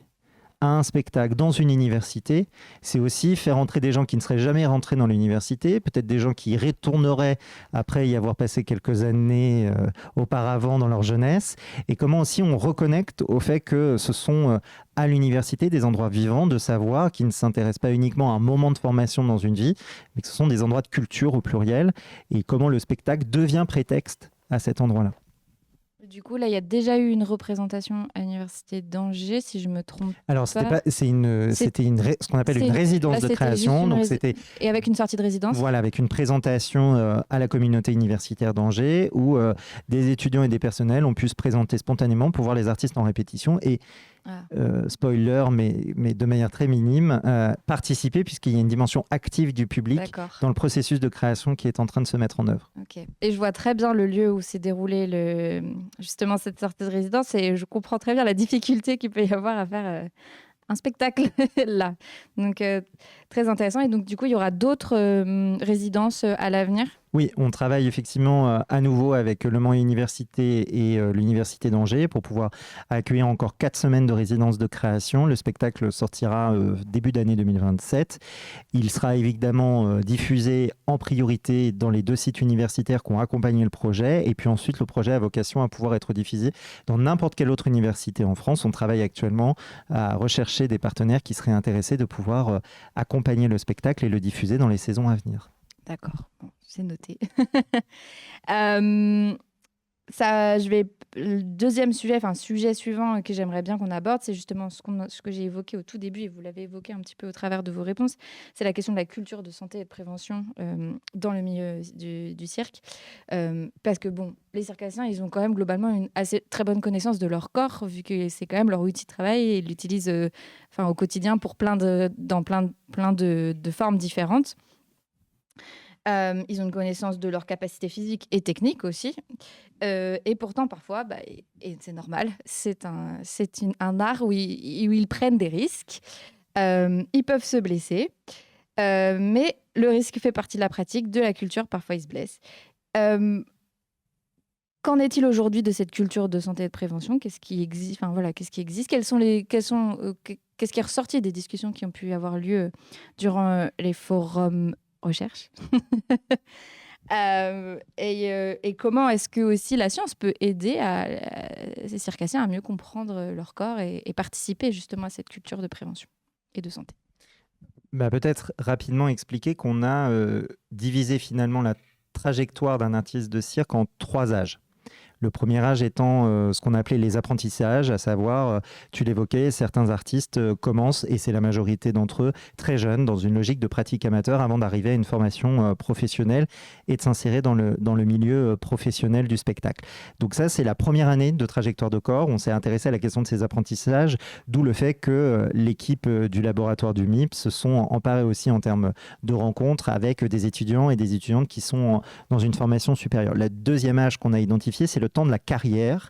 à un spectacle dans une université, c'est aussi faire entrer des gens qui ne seraient jamais rentrés dans l'université, peut-être des gens qui y retourneraient après y avoir passé quelques années auparavant dans leur jeunesse, et comment aussi on reconnecte au fait que ce sont à l'université des endroits vivants de savoir qui ne s'intéressent pas uniquement à un moment de formation dans une vie, mais que ce sont des endroits de culture au pluriel, et comment le spectacle devient prétexte à cet endroit-là. Du coup, là, il y a déjà eu une représentation à l'Université d'Angers, si je me trompe Alors, pas. c'était ce qu'on appelle une résidence de création. Donc, c'était et avec une sortie de résidence. Voilà, avec une présentation à la communauté universitaire d'Angers où des étudiants et des personnels ont pu se présenter spontanément pour voir les artistes en répétition et spoiler, mais de manière très minime, participer puisqu'il y a une dimension active du public dans le processus de création qui est en train de se mettre en œuvre. Ok. Et je vois très bien le lieu où s'est déroulé justement cette sortie de résidence et je comprends très bien la difficulté qu'il peut y avoir à faire un spectacle là. Donc très intéressant. Et donc du coup, il y aura d'autres résidences à l'avenir? Oui, on travaille effectivement à nouveau avec Le Mans Université et l'Université d'Angers pour pouvoir accueillir encore 4 semaines de résidence de création. Le spectacle sortira début d'année 2027. Il sera évidemment diffusé en priorité dans les 2 sites universitaires qui ont accompagné le projet. Et puis ensuite, le projet a vocation à pouvoir être diffusé dans n'importe quelle autre université en France. On travaille actuellement à rechercher des partenaires qui seraient intéressés de pouvoir accompagner le spectacle et le diffuser dans les saisons à venir. D'accord, bon, c'est noté. Le deuxième sujet suivant que j'aimerais bien qu'on aborde, c'est justement ce que j'ai évoqué au tout début, et vous l'avez évoqué un petit peu au travers de vos réponses, c'est la question de la culture de santé et de prévention dans le milieu du cirque. Parce que bon, les circassiens, ils ont quand même globalement une assez très bonne connaissance de leur corps, vu que c'est quand même leur outil de travail, et ils l'utilisent au quotidien pour dans plein de formes différentes. Ils ont une connaissance de leurs capacités physiques et techniques aussi. Et pourtant, parfois, et c'est normal, c'est un art où ils prennent des risques. Ils peuvent se blesser. Mais le risque fait partie de la pratique, de la culture. Parfois, ils se blessent. Qu'en est-il aujourd'hui de cette culture de santé et de prévention? Qu'est-ce qui existe? Qu'est-ce qui existe? Qu'est-ce qui est ressorti des discussions qui ont pu avoir lieu durant les forums recherche et comment est-ce que aussi la science peut aider ces circassiens à mieux comprendre leur corps et participer justement à cette culture de prévention et de santé? Peut-être rapidement expliquer qu'on a divisé finalement la trajectoire d'un artiste de cirque en 3 âges. Le premier âge étant ce qu'on appelait les apprentissages, à savoir, tu l'évoquais, certains artistes commencent, et c'est la majorité d'entre eux, très jeunes, dans une logique de pratique amateur avant d'arriver à une formation professionnelle et de s'insérer dans le milieu professionnel du spectacle. Donc ça, c'est la première année de trajectoire de corps. On s'est intéressé à la question de ces apprentissages, d'où le fait que l'équipe du laboratoire du MIP se sont emparés aussi en termes de rencontres avec des étudiants et des étudiantes qui sont dans une formation supérieure. Le deuxième âge qu'on a identifié, c'est le temps de la carrière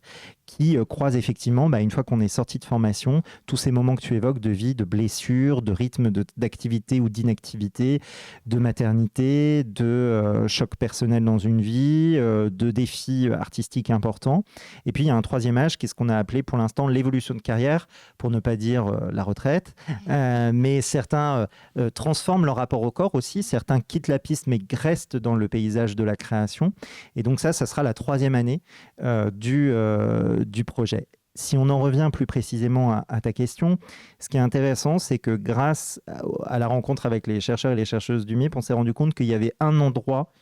qui croisent effectivement, une fois qu'on est sorti de formation, tous ces moments que tu évoques de vie, de blessures, de rythme d'activité ou d'inactivité, de maternité, de choc personnel dans une vie, de défis artistiques importants. Et puis, il y a un troisième âge qui est ce qu'on a appelé pour l'instant l'évolution de carrière, pour ne pas dire la retraite. Mais certains transforment leur rapport au corps aussi, certains quittent la piste mais restent dans le paysage de la création. Et donc ça sera la troisième année du projet. Si on en revient plus précisément à ta question, ce qui est intéressant, c'est que grâce à la rencontre avec les chercheurs et les chercheuses du MIP, on s'est rendu compte qu'il y avait un endroit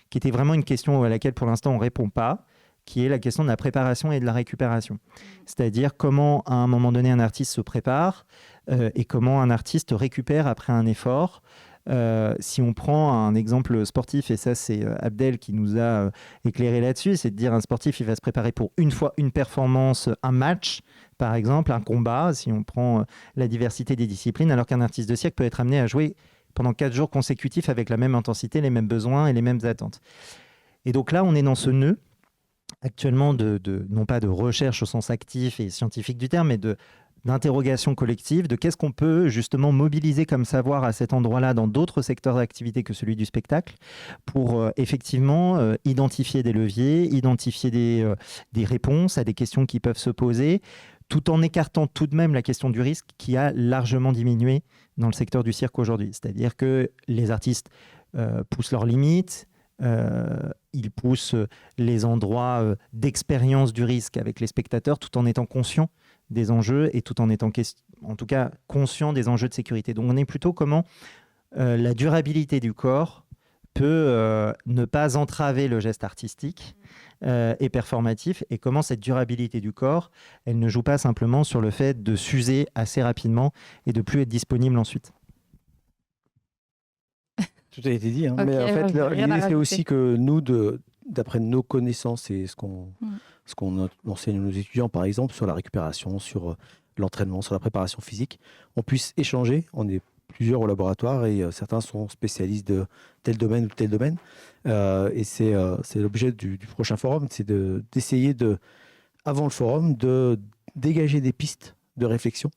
qui était vraiment une question à laquelle pour l'instant on ne répond pas, qui est la question de la préparation et de la récupération. C'est-à-dire comment à un moment donné un artiste se prépare et comment un artiste récupère après un effort. Si on prend un exemple sportif, et ça c'est Abdel qui nous a éclairé là-dessus, c'est de dire un sportif il va se préparer pour une fois une performance, un match par exemple, un combat, si on prend la diversité des disciplines, alors qu'un artiste de cirque peut être amené à jouer pendant 4 jours consécutifs avec la même intensité, les mêmes besoins et les mêmes attentes. Et donc là on est dans ce nœud actuellement non pas de recherche au sens actif et scientifique du terme, mais d'interrogation collective, de qu'est-ce qu'on peut justement mobiliser comme savoir à cet endroit-là dans d'autres secteurs d'activité que celui du spectacle pour effectivement identifier des leviers, identifier des réponses à des questions qui peuvent se poser, tout en écartant tout de même la question du risque qui a largement diminué dans le secteur du cirque aujourd'hui. C'est-à-dire que les artistes poussent leurs limites, ils poussent les endroits d'expérience du risque avec les spectateurs tout en étant conscients des enjeux et tout en étant en tout cas conscients des enjeux de sécurité. Donc on est plutôt comment la durabilité du corps peut ne pas entraver le geste artistique et performatif, et comment cette durabilité du corps, elle ne joue pas simplement sur le fait de s'user assez rapidement et de plus être disponible ensuite. Tout a été dit, hein. Ok, Mais en fait, rien à l'idée, c'est rajouter. aussi que nous, d'après nos connaissances et ce qu'on enseigne à nos étudiants, par exemple, sur la récupération, sur l'entraînement, sur la préparation physique, on puisse échanger. On est plusieurs au laboratoire et certains sont spécialistes de tel domaine ou tel domaine. Et c'est l'objet du prochain forum, c'est d'essayer avant le forum, de dégager des pistes de réflexion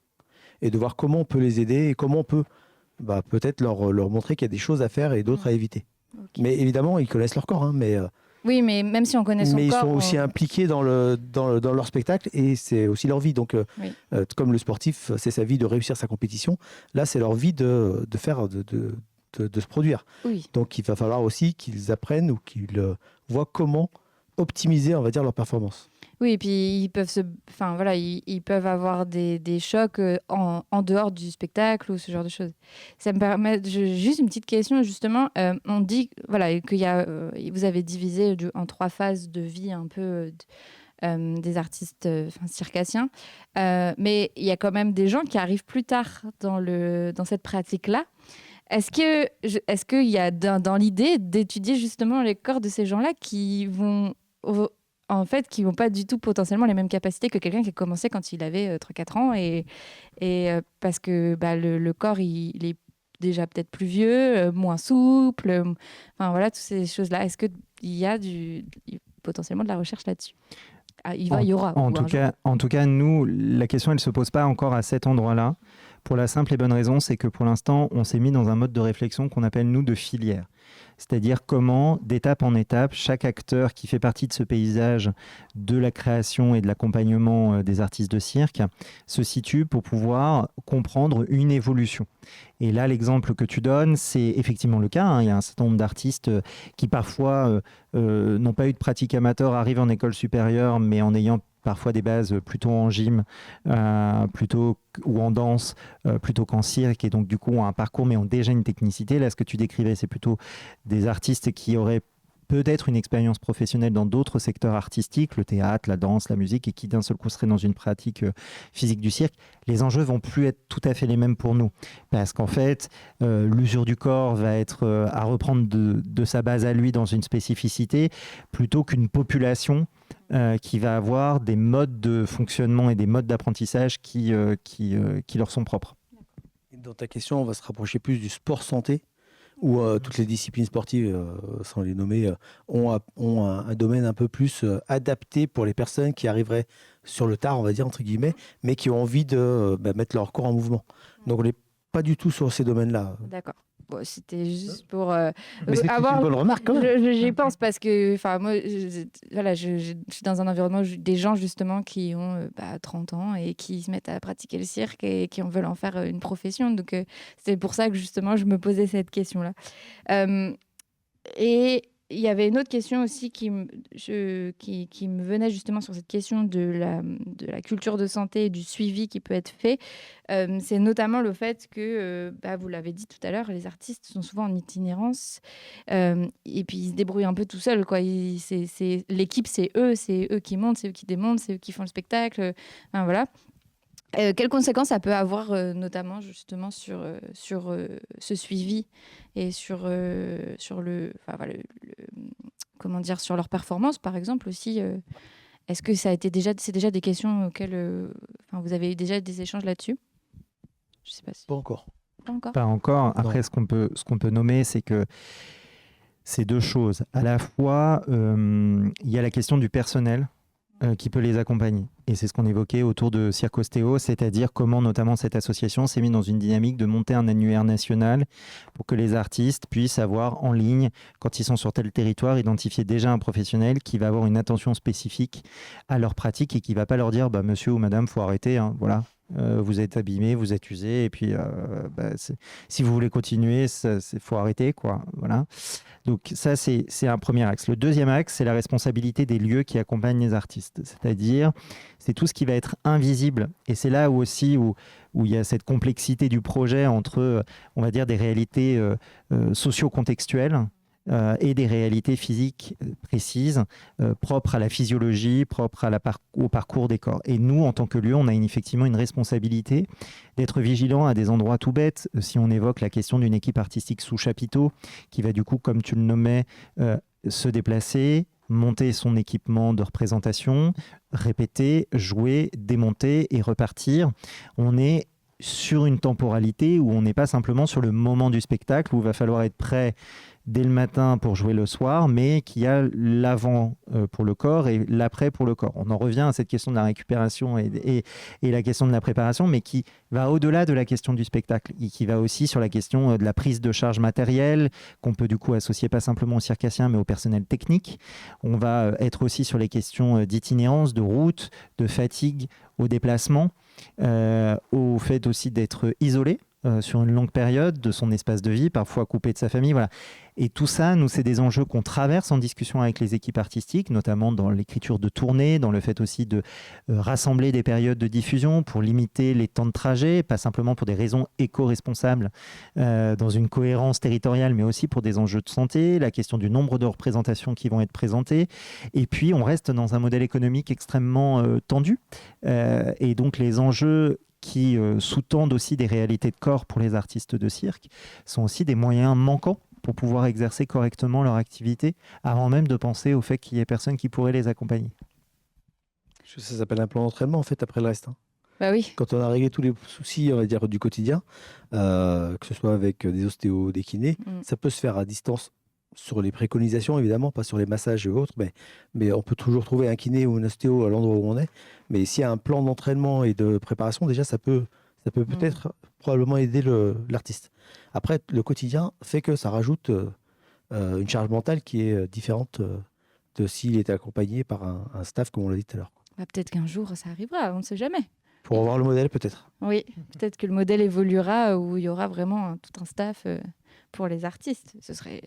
et de voir comment on peut les aider et comment on peut peut-être leur montrer qu'il y a des choses à faire et d'autres à éviter. Okay. Mais évidemment, ils connaissent leur corps. Mais même si on connaît son corps... Mais ils sont aussi impliqués dans leur spectacle et c'est aussi leur vie. Donc, comme le sportif, c'est sa vie de réussir sa compétition. Là, c'est leur vie de se produire. Oui. Donc, il va falloir aussi qu'ils apprennent ou qu'ils voient comment optimiser, on va dire, leur performance. Oui, et puis ils peuvent avoir des chocs en dehors du spectacle ou ce genre de choses. Ça me permet juste une petite question justement. On dit qu'il y a, vous avez divisé en 3 phases de vie un peu des artistes circassiens, mais il y a quand même des gens qui arrivent plus tard dans cette pratique-là. Est-ce qu'il y a dans l'idée d'étudier justement les corps de ces gens-là qui vont qui n'ont pas du tout potentiellement les mêmes capacités que quelqu'un qui a commencé quand il avait 3-4 ans et parce que le corps il est déjà peut-être plus vieux, moins souple, toutes ces choses-là. Est-ce qu'il y a potentiellement de la recherche là-dessus? Il y aura. En tout cas, nous, la question, elle ne se pose pas encore à cet endroit-là. Pour la simple et bonne raison, c'est que pour l'instant, on s'est mis dans un mode de réflexion qu'on appelle, nous, de filière. C'est-à-dire comment, d'étape en étape, chaque acteur qui fait partie de ce paysage de la création et de l'accompagnement des artistes de cirque se situe pour pouvoir comprendre une évolution. Et là, l'exemple que tu donnes, c'est effectivement le cas. Hein. Il y a un certain nombre d'artistes qui parfois n'ont pas eu de pratique amateur, arrivent en école supérieure, mais en ayant parfois des bases plutôt en gym ou en danse plutôt qu'en cirque, et donc du coup ont un parcours mais ont déjà une technicité. Là, ce que tu décrivais, c'est plutôt des artistes qui auraient peut-être une expérience professionnelle dans d'autres secteurs artistiques, le théâtre, la danse, la musique, et qui d'un seul coup seraient dans une pratique physique du cirque. Les enjeux vont plus être tout à fait les mêmes pour nous, parce qu'en fait, l'usure du corps va être à reprendre de sa base à lui dans une spécificité, plutôt qu'une population qui va avoir des modes de fonctionnement et des modes d'apprentissage qui leur sont propres. Dans ta question, on va se rapprocher plus du sport santé, où toutes les disciplines sportives, sans les nommer, ont un domaine un peu plus adapté pour les personnes qui arriveraient sur le tard, on va dire, entre guillemets, mais qui ont envie de mettre leur corps en mouvement. Donc on n'est pas du tout sur ces domaines-là. D'accord. Bon, c'était juste pour Mais c'est une bonne remarque quand même. J'y pense parce que moi, je suis dans un environnement des gens justement qui ont 30 ans et qui se mettent à pratiquer le cirque et qui veulent en faire une profession. Donc, c'est pour ça que justement, je me posais cette question-là. Et il y avait une autre question aussi qui me venait justement sur cette question de la culture de santé et du suivi qui peut être fait. C'est notamment le fait que, vous l'avez dit tout à l'heure, les artistes sont souvent en itinérance et puis ils se débrouillent un peu tout seuls, quoi. L'équipe, c'est eux qui montent, c'est eux qui démontent, c'est eux qui font le spectacle. Enfin, voilà. Quelles conséquences ça peut avoir, notamment justement sur ce suivi et sur comment dire, sur leur performance, par exemple aussi. Est-ce que c'est déjà des questions auxquelles vous avez eu déjà des échanges là-dessus? Je sais pas si. Pas encore. Pas encore. Pas encore. Après, ce qu'on peut nommer, c'est que c'est deux choses. À la fois, il y a la question du personnel qui peut les accompagner. Et c'est ce qu'on évoquait autour de Circostéo, c'est-à-dire comment notamment cette association s'est mise dans une dynamique de monter un annuaire national pour que les artistes puissent avoir en ligne, quand ils sont sur tel territoire, identifier déjà un professionnel qui va avoir une attention spécifique à leur pratique et qui ne va pas leur dire monsieur ou madame, il faut arrêter, hein, voilà. Vous êtes abîmé, vous êtes usé, et puis si vous voulez continuer, il faut arrêter, quoi. Voilà. Donc ça, c'est un premier axe. Le deuxième axe, c'est la responsabilité des lieux qui accompagnent les artistes. C'est-à-dire, c'est tout ce qui va être invisible. Et c'est là où il y a cette complexité du projet entre, on va dire, des réalités socio-contextuelles et des réalités physiques précises, propres à la physiologie, propres au parcours des corps. Et nous, en tant que lieu, on a effectivement une responsabilité d'être vigilant à des endroits tout bêtes. Si on évoque la question d'une équipe artistique sous chapiteau, qui va du coup, comme tu le nommais, se déplacer, monter son équipement de représentation, répéter, jouer, démonter et repartir. On est sur une temporalité où on n'est pas simplement sur le moment du spectacle, où il va falloir être prêt dès le matin pour jouer le soir, mais qui a l'avant pour le corps et l'après pour le corps. On en revient à cette question de la récupération et la question de la préparation, mais qui va au-delà de la question du spectacle et qui va aussi sur la question de la prise de charge matérielle, qu'on peut du coup associer pas simplement aux circassiens, mais au personnel technique. On va être aussi sur les questions d'itinérance, de route, de fatigue, au déplacement, au fait aussi d'être isolé sur une longue période de son espace de vie, parfois coupé de sa famille. Voilà. Et tout ça, nous, c'est des enjeux qu'on traverse en discussion avec les équipes artistiques, notamment dans l'écriture de tournées, dans le fait aussi de rassembler des périodes de diffusion pour limiter les temps de trajet, pas simplement pour des raisons éco-responsables, dans une cohérence territoriale, mais aussi pour des enjeux de santé, la question du nombre de représentations qui vont être présentées. Et puis, on reste dans un modèle économique extrêmement tendu. Et donc, les enjeux qui sous-tendent aussi des réalités de corps pour les artistes de cirque sont aussi des moyens manquants pour pouvoir exercer correctement leur activité avant même de penser au fait qu'il y ait personne qui pourrait les accompagner. Ça s'appelle un plan d'entraînement en fait après le reste. Bah oui. Quand on a réglé tous les soucis, on va dire, du quotidien, que ce soit avec des ostéos, des kinés, ça peut se faire à distance sur les préconisations, évidemment, pas sur les massages et autres, mais on peut toujours trouver un kiné ou un ostéo à l'endroit où on est. Mais s'il y a un plan d'entraînement et de préparation, déjà, ça peut peut-être probablement aider l'artiste. Après, le quotidien fait que ça rajoute une charge mentale qui est différente de s'il est accompagné par un staff, comme on l'a dit tout à l'heure. Peut-être qu'un jour, ça arrivera, on ne sait jamais. Pour avoir le modèle, peut-être. Oui, peut-être que le modèle évoluera où il y aura vraiment tout un staff pour les artistes. Ce serait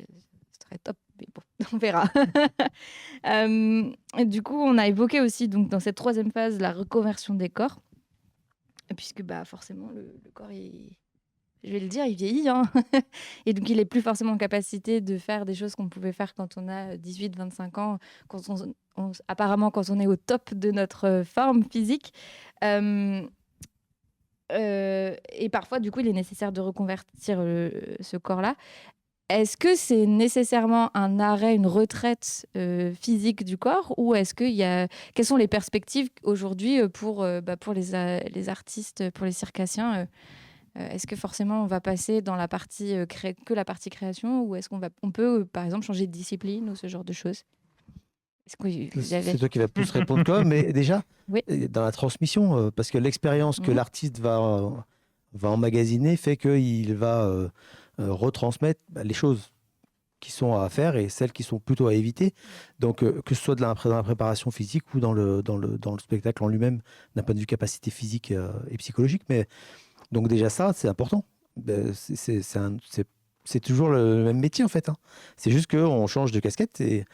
top, mais bon, on verra. Du coup, on a évoqué aussi donc, dans cette troisième phase la reconversion des corps, puisque forcément, le corps, je vais le dire, il vieillit. Hein. Et donc, il n'est plus forcément en capacité de faire des choses qu'on pouvait faire quand on a 18-25 ans, apparemment quand on est au top de notre forme physique. Et parfois, du coup, il est nécessaire de reconvertir ce corps-là. Est-ce que c'est nécessairement un arrêt, une retraite physique du corps, ou est-ce qu'il y a... Quelles sont les perspectives aujourd'hui pour les artistes, pour les circassiens Est-ce que forcément on va passer dans la partie que la partie création, ou est-ce on peut par exemple changer de discipline ou ce genre de choses? Est-ce que vous avez... C'est toi qui vas plus répondre toi, mais déjà, Oui. dans la transmission, parce que l'expérience que l'artiste va emmagasiner fait qu'il va retransmettre les choses qui sont à faire et celles qui sont plutôt à éviter. Donc, que ce soit dans la préparation physique ou dans le spectacle en lui-même, d'un point de vue capacité physique et psychologique. Mais donc déjà ça, c'est important. C'est toujours le même métier en fait. Hein. C'est juste qu'on change de casquette et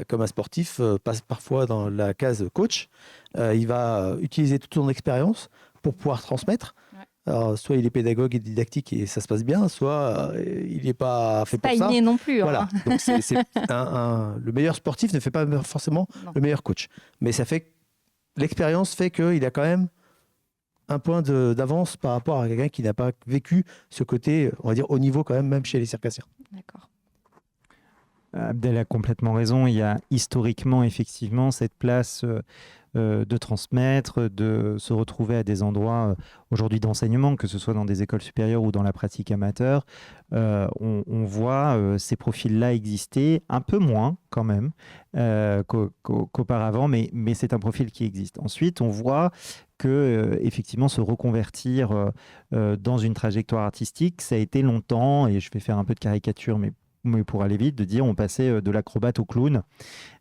comme un sportif passe parfois dans la case coach, il va utiliser toute son expérience pour pouvoir transmettre. Ouais. Alors, soit il est pédagogue et didactique et ça se passe bien, soit il n'est pas fait pour ça. Pas inné non plus. Voilà. Hein. Donc le meilleur sportif ne fait pas forcément le meilleur coach. Mais ça fait l'expérience fait qu'il a quand même un point d'avance par rapport à quelqu'un qui n'a pas vécu ce côté, on va dire, haut niveau quand même chez les circassiens. D'accord. Abdel a complètement raison. Il y a historiquement, effectivement, cette place de transmettre, de se retrouver à des endroits aujourd'hui d'enseignement, que ce soit dans des écoles supérieures ou dans la pratique amateur. On voit ces profils-là exister, un peu moins quand même qu'auparavant, mais c'est un profil qui existe. Ensuite, on voit que effectivement se reconvertir dans une trajectoire artistique, ça a été longtemps, et je vais faire un peu de caricature, mais pour aller vite, de dire on passait de l'acrobate au clown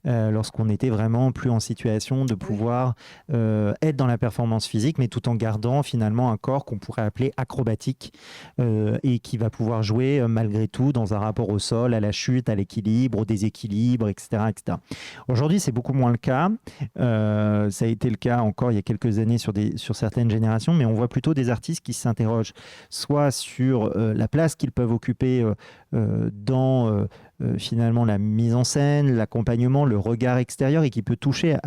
lorsqu'on était vraiment plus en situation de pouvoir être dans la performance physique, mais tout en gardant finalement un corps qu'on pourrait appeler acrobatique et qui va pouvoir jouer malgré tout dans un rapport au sol, à la chute, à l'équilibre, au déséquilibre, etc. etc. Aujourd'hui, c'est beaucoup moins le cas. Ça a été le cas encore il y a quelques années sur certaines générations, mais on voit plutôt des artistes qui s'interrogent soit sur la place qu'ils peuvent occuper dans finalement la mise en scène, l'accompagnement, le regard extérieur, et qui peut toucher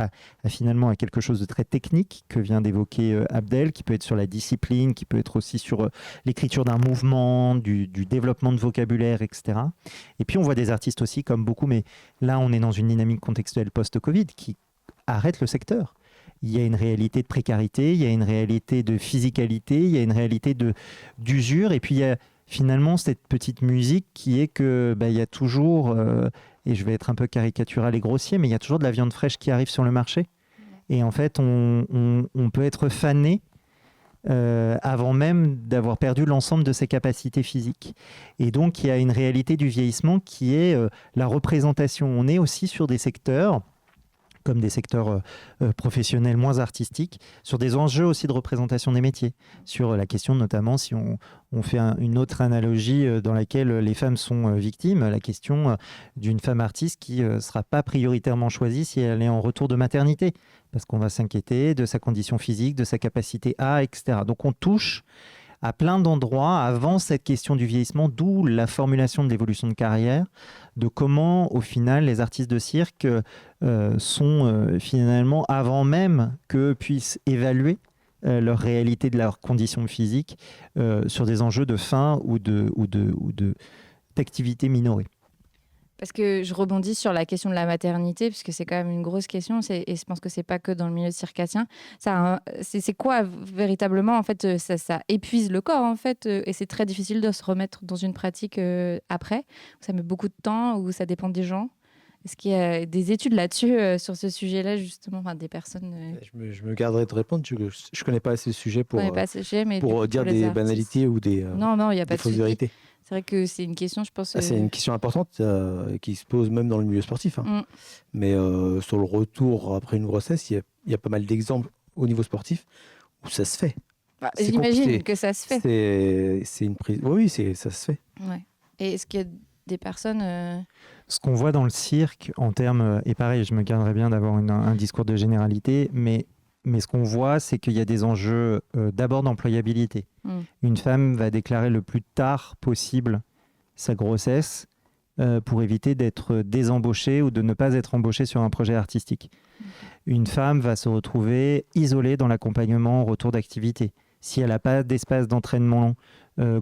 finalement à quelque chose de très technique que vient d'évoquer Abdel, qui peut être sur la discipline, qui peut être aussi sur l'écriture d'un mouvement, du développement de vocabulaire, etc. Et puis on voit des artistes aussi comme beaucoup, mais là on est dans une dynamique contextuelle post-Covid qui arrête le secteur. Il y a une réalité de précarité, il y a une réalité de physicalité, il y a une réalité d'usure, et puis il y a finalement cette petite musique qui est que il y a toujours, et je vais être un peu caricatural et grossier, mais il y a toujours de la viande fraîche qui arrive sur le marché. Et en fait, on peut être fané avant même d'avoir perdu l'ensemble de ses capacités physiques. Et donc, il y a une réalité du vieillissement qui est la représentation. On est aussi sur des secteurs comme des secteurs professionnels moins artistiques, sur des enjeux aussi de représentation des métiers, sur la question notamment, si on fait une autre analogie dans laquelle les femmes sont victimes, la question d'une femme artiste qui ne sera pas prioritairement choisie si elle est en retour de maternité, parce qu'on va s'inquiéter de sa condition physique, de sa capacité à, etc. Donc on touche à plein d'endroits avant cette question du vieillissement, d'où la formulation de l'évolution de carrière, de comment, au final, les artistes de cirque sont finalement, avant même qu'eux puissent évaluer leur réalité de leur condition physique sur des enjeux de fin ou d'activité minorée. Parce que je rebondis sur la question de la maternité, puisque c'est quand même une grosse question, et je pense que c'est pas que dans le milieu circassien. C'est quoi véritablement, en fait, ça épuise le corps, en fait, et c'est très difficile de se remettre dans une pratique après. Ça met beaucoup de temps, ou ça dépend des gens. Est-ce qu'il y a des études là-dessus, sur ce sujet-là, justement, des personnes Je me garderai de répondre. Je ne connais pas assez le sujet pour dire des banalités ou des fausses vérités. C'est vrai que c'est une question, je pense... C'est une question importante qui se pose même dans le milieu sportif. Hein. Mais sur le retour après une grossesse, il y a pas mal d'exemples au niveau sportif où ça se fait. J'imagine que ça se fait. C'est une prise... Oui, ça se fait. Ouais. Et est-ce qu'il y a des personnes... Ce qu'on voit dans le cirque, en termes... Et pareil, je me garderais bien d'avoir un discours de généralité, mais ce qu'on voit, c'est qu'il y a des enjeux d'abord d'employabilité. Une femme va déclarer le plus tard possible sa grossesse pour éviter d'être désembauchée ou de ne pas être embauchée sur un projet artistique. Une femme va se retrouver isolée dans l'accompagnement au retour d'activité. Si elle n'a pas d'espace d'entraînement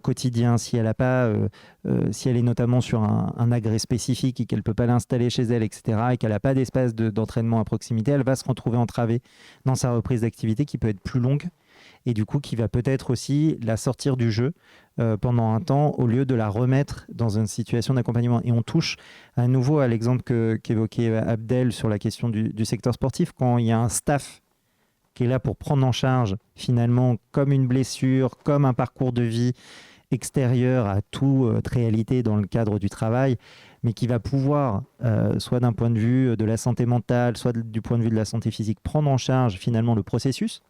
quotidien, si elle est notamment sur un agrès spécifique et qu'elle ne peut pas l'installer chez elle, etc., et qu'elle n'a pas d'espace d'entraînement à proximité, elle va se retrouver entravée dans sa reprise d'activité qui peut être plus longue et du coup qui va peut-être aussi la sortir du jeu pendant un temps au lieu de la remettre dans une situation d'accompagnement. Et on touche à nouveau à l'exemple qu'évoquait Abdel sur la question du secteur sportif, quand il y a un staff qui est là pour prendre en charge finalement comme une blessure, comme un parcours de vie extérieur à toute réalité dans le cadre du travail, mais qui va pouvoir, soit d'un point de vue de la santé mentale, soit du point de vue de la santé physique, prendre en charge finalement le processus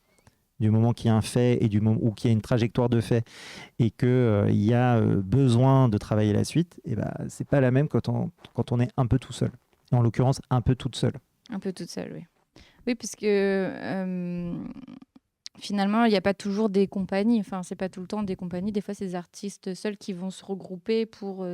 du moment qu'il y a un fait et du moment où qu'il y a une trajectoire de fait et qu'il y a besoin de travailler la suite, et ben, c'est pas la même quand on est un peu tout seul. En l'occurrence, un peu toute seule. Un peu toute seule, oui. Oui, parce que finalement, il n'y a pas toujours des compagnies. Enfin, c'est pas tout le temps des compagnies. Des fois, c'est des artistes seuls qui vont se regrouper pour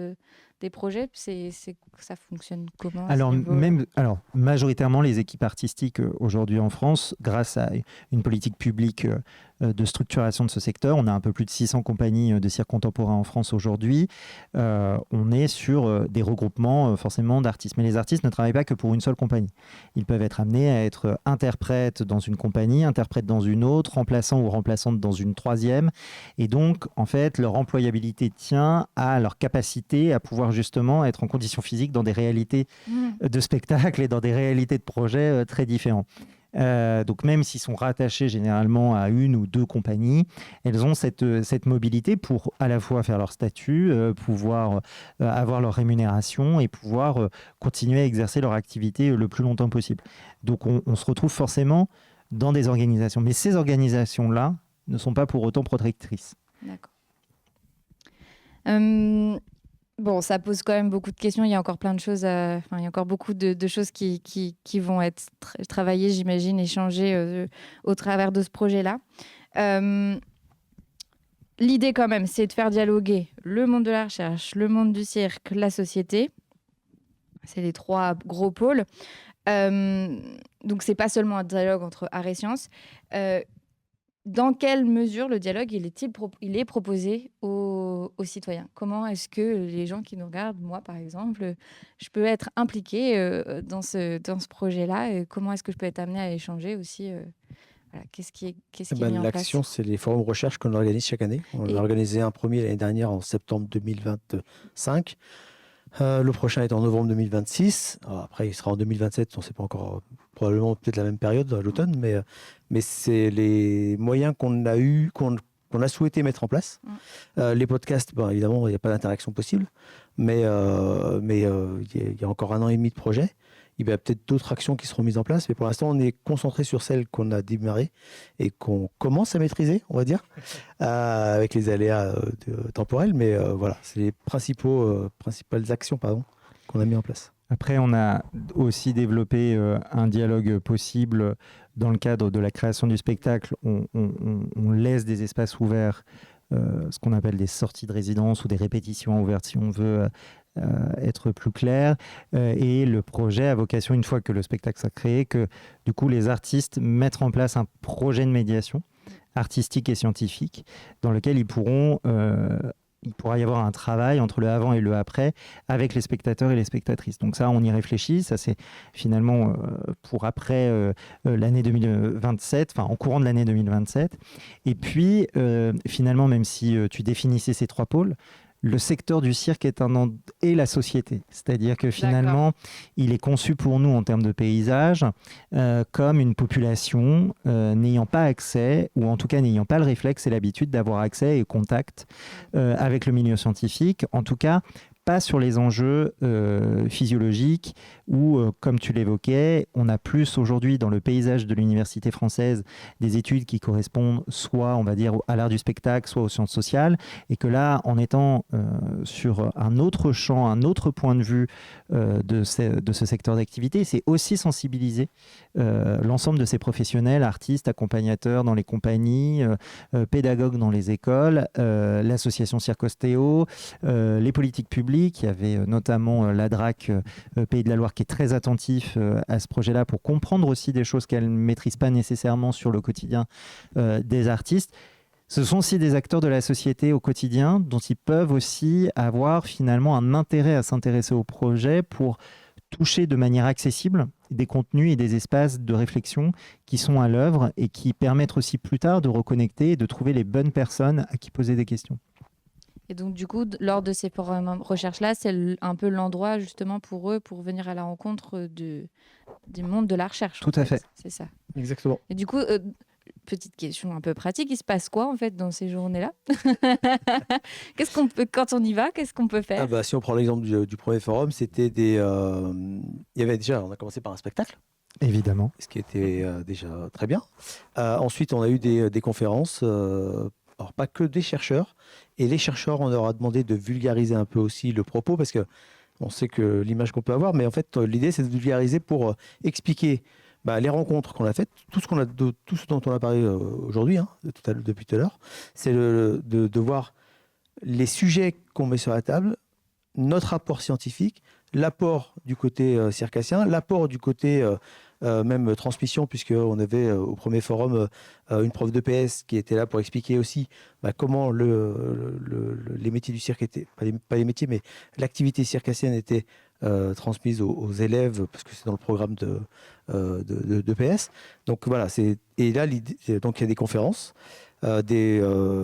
des projets. Ça fonctionne comment à ce niveau-là ? Alors, majoritairement, les équipes artistiques aujourd'hui en France, grâce à une politique publique de structuration de ce secteur, on a un peu plus de 600 compagnies de cirque contemporain en France aujourd'hui. On est sur des regroupements forcément d'artistes. Mais les artistes ne travaillent pas que pour une seule compagnie. Ils peuvent être amenés à être interprètes dans une compagnie, interprètes dans une autre, remplaçants ou remplaçantes dans une troisième. Et donc, en fait, leur employabilité tient à leur capacité à pouvoir justement être en conditions physiques dans des réalités de spectacle et dans des réalités de projets très différents. Donc même s'ils sont rattachés généralement à une ou deux compagnies, elles ont cette mobilité pour à la fois faire leur statut, pouvoir avoir leur rémunération et pouvoir continuer à exercer leur activité le plus longtemps possible. Donc on se retrouve forcément dans des organisations. Mais ces organisations-là ne sont pas pour autant protectrices. D'accord. Bon, ça pose quand même beaucoup de questions. Il y a encore plein de choses, il y a encore beaucoup de choses qui vont être travaillées, j'imagine, et changées au travers de ce projet-là. L'idée, quand même, c'est de faire dialoguer le monde de la recherche, le monde du cirque, la société. C'est les trois gros pôles. Donc, c'est pas seulement un dialogue entre art et sciences. Dans quelle mesure le dialogue il est proposé aux citoyens ? Comment est-ce que les gens qui nous regardent, moi par exemple, je peux être impliquée dans ce projet-là et comment est-ce que je peux être amenée à échanger aussi voilà, qu'est-ce qui est mis en place ? L'action, c'est les forums recherche qu'on organise chaque année. On a organisé un premier l'année dernière en septembre 2025. Le prochain est en novembre 2026. Alors après, il sera en 2027. On ne sait pas encore, probablement peut-être la même période, à l'automne. Mais c'est les moyens qu'on a souhaité mettre en place. Les podcasts, évidemment, il n'y a pas d'interaction possible. Mais il y a encore 1 an et demi de projet. Il y a peut-être d'autres actions qui seront mises en place. Mais pour l'instant, on est concentré sur celles qu'on a démarrées et qu'on commence à maîtriser, on va dire, avec les aléas temporels. Mais voilà, c'est les principales actions qu'on a mis en place. Après, on a aussi développé un dialogue possible dans le cadre de la création du spectacle. On laisse des espaces ouverts, ce qu'on appelle des sorties de résidence ou des répétitions ouvertes, si on veut être plus clair. Et le projet a vocation, une fois que le spectacle sera créé, que du coup les artistes mettent en place un projet de médiation artistique et scientifique dans lequel il pourra y avoir un travail entre le avant et le après avec les spectateurs et les spectatrices. Donc ça, on y réfléchit. Ça, c'est finalement pour après l'année 2027, enfin en courant de l'année 2027. Et puis, finalement, même si tu définissais ces 3 pôles, le secteur du cirque est la société. C'est-à-dire que finalement, il est conçu pour nous en termes de paysage comme une population n'ayant pas accès, ou en tout cas n'ayant pas le réflexe et l'habitude d'avoir accès et contact avec le milieu scientifique. En tout cas, pas sur les enjeux physiologiques où, comme tu l'évoquais, on a plus aujourd'hui dans le paysage de l'université française des études qui correspondent soit, on va dire, à l'art du spectacle, soit aux sciences sociales, et que là, en étant sur un autre champ, un autre point de vue de ce secteur d'activité, c'est aussi sensibiliser l'ensemble de ces professionnels, artistes, accompagnateurs dans les compagnies, pédagogues dans les écoles, l'association Circostéo, les politiques publiques. Il y avait notamment la DRAC Pays de la Loire qui est très attentif à ce projet-là pour comprendre aussi des choses qu'elle ne maîtrise pas nécessairement sur le quotidien des artistes. Ce sont aussi des acteurs de la société au quotidien dont ils peuvent aussi avoir finalement un intérêt à s'intéresser au projet pour toucher de manière accessible des contenus et des espaces de réflexion qui sont à l'œuvre et qui permettent aussi plus tard de reconnecter et de trouver les bonnes personnes à qui poser des questions. Et donc, du coup, lors de ces forums recherche-là, c'est un peu l'endroit justement pour eux pour venir à la rencontre du monde de la recherche. Tout à fait. C'est ça. Exactement. Et du coup, petite question un peu pratique, il se passe quoi en fait dans ces journées-là? Qu'est-ce qu'on peut, quand on y va, qu'est-ce qu'on peut faire? Si on prend l'exemple du premier forum, c'était il y avait déjà, on a commencé par un spectacle, Évidemment. ce qui était déjà très bien. Ensuite, on a eu des conférences, alors pas que des chercheurs. Et les chercheurs, on leur a demandé de vulgariser un peu aussi le propos, parce que on sait que l'image qu'on peut avoir, mais en fait, l'idée, c'est de vulgariser pour expliquer les rencontres qu'on a faites, tout ce dont on a parlé aujourd'hui, depuis tout à l'heure, c'est de voir les sujets qu'on met sur la table, notre rapport scientifique, l'apport du côté circassien, l'apport du côté même transmission, puisqu'on avait au premier forum une prof de PS qui était là pour expliquer aussi comment les métiers du cirque étaient, pas les métiers, mais l'activité circassienne était transmise aux élèves, parce que c'est dans le programme de PS. Donc voilà, et là, donc il y a des conférences, des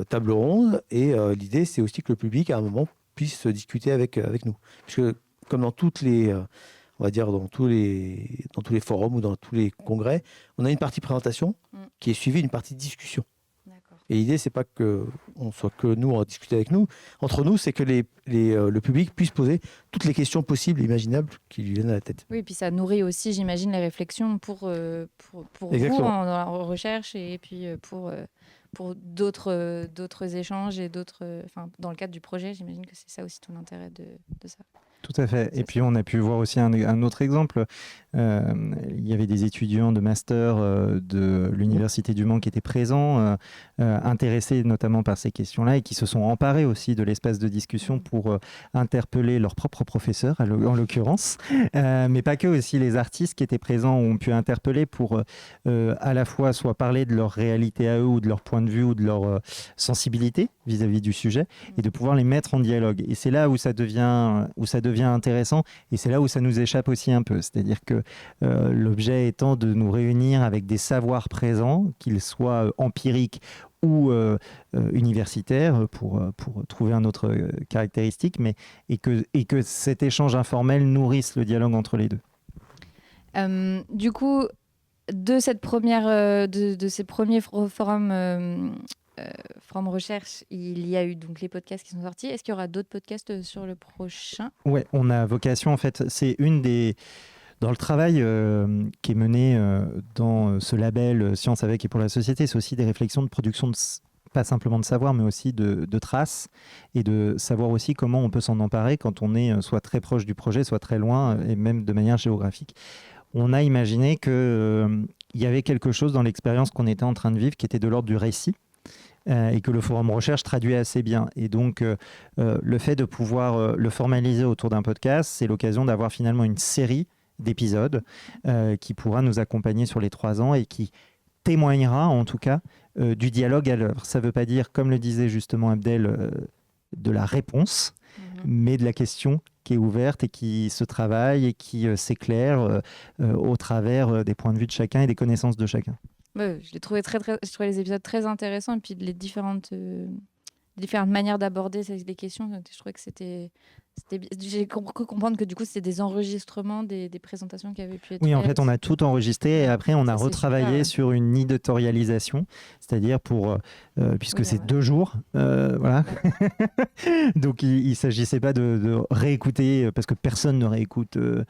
tables rondes, et l'idée, c'est aussi que le public, à un moment, puisse discuter avec nous. Puisque, comme dans toutes les... on va dire dans tous les forums ou dans tous les congrès, on a une partie présentation qui est suivie d'une partie discussion. D'accord. Et l'idée, c'est pas que on soit que nous à discuter avec nous. Entre nous, c'est que le public puisse poser toutes les questions possibles et imaginables qui lui viennent à la tête. Oui, et puis ça nourrit aussi, j'imagine, les réflexions pour vous dans la recherche et puis pour d'autres échanges et dans le cadre du projet, j'imagine que c'est ça aussi tout l'intérêt de ça. Tout à fait. Et puis, on a pu voir aussi un autre exemple. Il y avait des étudiants de master de l'Université du Mans qui étaient présents, intéressés notamment par ces questions-là et qui se sont emparés aussi de l'espace de discussion pour interpeller leurs propres professeurs, en l'occurrence. Mais pas que, aussi les artistes qui étaient présents ont pu interpeller pour à la fois soit parler de leur réalité à eux ou de leur point de vue ou de leur sensibilité vis-à-vis du sujet et de pouvoir les mettre en dialogue. Et c'est là où ça devient intéressant et c'est là où ça nous échappe aussi un peu. C'est-à-dire que l'objet étant de nous réunir avec des savoirs présents, qu'ils soient empiriques ou universitaires, pour trouver un autre caractéristique, et que cet échange informel nourrisse le dialogue entre les deux. Du coup, de cette première, de ces premiers forums From Recherche, il y a eu donc les podcasts qui sont sortis. Est-ce qu'il y aura d'autres podcasts sur le prochain? Ouais, on a vocation, en fait, c'est une des... Dans le travail qui est mené dans ce label Science avec et pour la société, c'est aussi des réflexions de production, pas simplement de savoir, mais aussi de traces, et de savoir aussi comment on peut s'en emparer quand on est soit très proche du projet, soit très loin, et même de manière géographique. On a imaginé qu'il y avait quelque chose dans l'expérience qu'on était en train de vivre qui était de l'ordre du récit, et que le forum recherche traduit assez bien. Et donc, le fait de pouvoir le formaliser autour d'un podcast, c'est l'occasion d'avoir finalement une série d'épisodes qui pourra nous accompagner sur les 3 ans et qui témoignera en tout cas du dialogue à l'œuvre. Ça ne veut pas dire, comme le disait justement Abdel, de la réponse, mais de la question qui est ouverte et qui se travaille et qui s'éclaire au travers des points de vue de chacun et des connaissances de chacun. Je l'ai trouvé je trouvais les épisodes très intéressants et puis les différentes manières d'aborder les questions. Je trouvais que c'était j'ai cru comprendre que du coup c'était des enregistrements des présentations qui avaient pu être faites. En fait on a tout enregistré et après on a retravaillé super, sur une éditorialisation, c'est-à-dire puisque c'est 2 jours, voilà. Donc il ne s'agissait pas de réécouter, parce que personne ne réécoute 2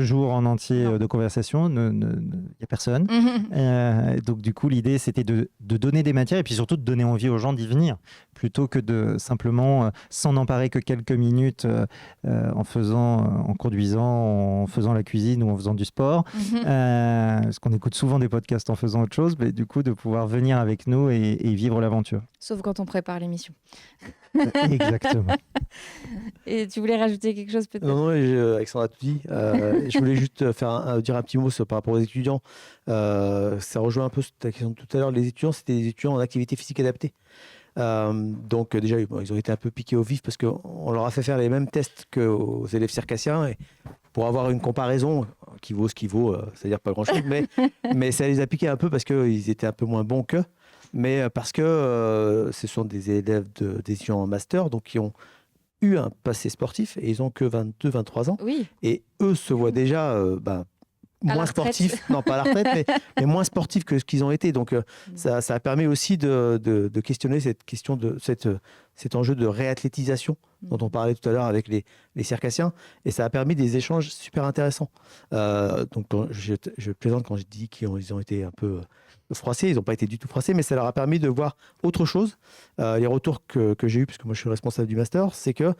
jours en entier de conversation, il n'y a personne. Donc du coup l'idée c'était de donner des matières et puis surtout de donner envie aux gens d'y venir, plutôt que de simplement s'en emparer que quelques minutes en conduisant, en faisant la cuisine ou en faisant du sport. Parce qu'on écoute souvent des podcasts en faisant autre chose, mais du coup de pouvoir venir avec nous et vivre l'aventure. Sauf quand on prépare l'émission. Exactement. Et tu voulais rajouter quelque chose peut-être? Non, Alexandre a tout dit. Je voulais juste dire un petit mot par rapport aux étudiants. Ça rejoint un peu ta question de tout à l'heure. Les étudiants, c'était des étudiants en activité physique adaptée. Donc déjà, ils ont été un peu piqués au vif parce qu'on leur a fait faire les mêmes tests qu'aux élèves circassiens et pour avoir une comparaison qui vaut ce qui vaut, c'est-à-dire pas grand-chose, mais ça les a piqués un peu parce qu'ils étaient un peu moins bons qu'eux, mais parce que ce sont des élèves des étudiants en master, donc qui ont eu un passé sportif et ils ont que 22, 23 ans. Oui. Et eux se voient déjà moins sportifs, non pas à la retraite, mais moins sportifs que ce qu'ils ont été. Donc ça a permis aussi de questionner cette question cet enjeu de réathlétisation dont on parlait tout à l'heure avec les circassiens. Et ça a permis des échanges super intéressants. Donc je plaisante quand je dis qu'ils ont été un peu froissés. Ils n'ont pas été du tout froissés, mais ça leur a permis de voir autre chose. Les retours que j'ai eus, puisque moi je suis responsable du master, c'est que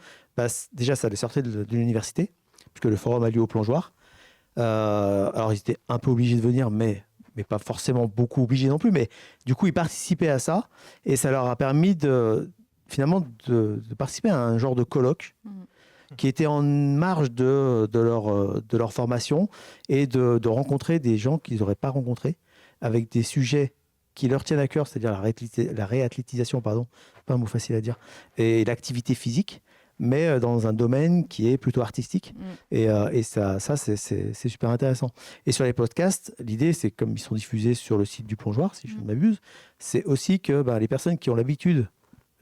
déjà ça les sortait de l'université, puisque le forum a lieu au plongeoir. Alors ils étaient un peu obligés de venir, mais pas forcément beaucoup obligés non plus. Mais du coup, ils participaient à ça, et ça leur a permis finalement de participer à un genre de colloque qui était en marge de leur formation et de rencontrer des gens qu'ils n'auraient pas rencontrés avec des sujets qui leur tiennent à cœur, c'est-à-dire la réathlétisation, pardon, pas un mot facile à dire, et l'activité physique, mais dans un domaine qui est plutôt artistique. Et ça c'est super intéressant. Et sur les podcasts, l'idée, c'est comme ils sont diffusés sur le site du plongeoir, si je ne m'abuse, c'est aussi que les personnes qui ont l'habitude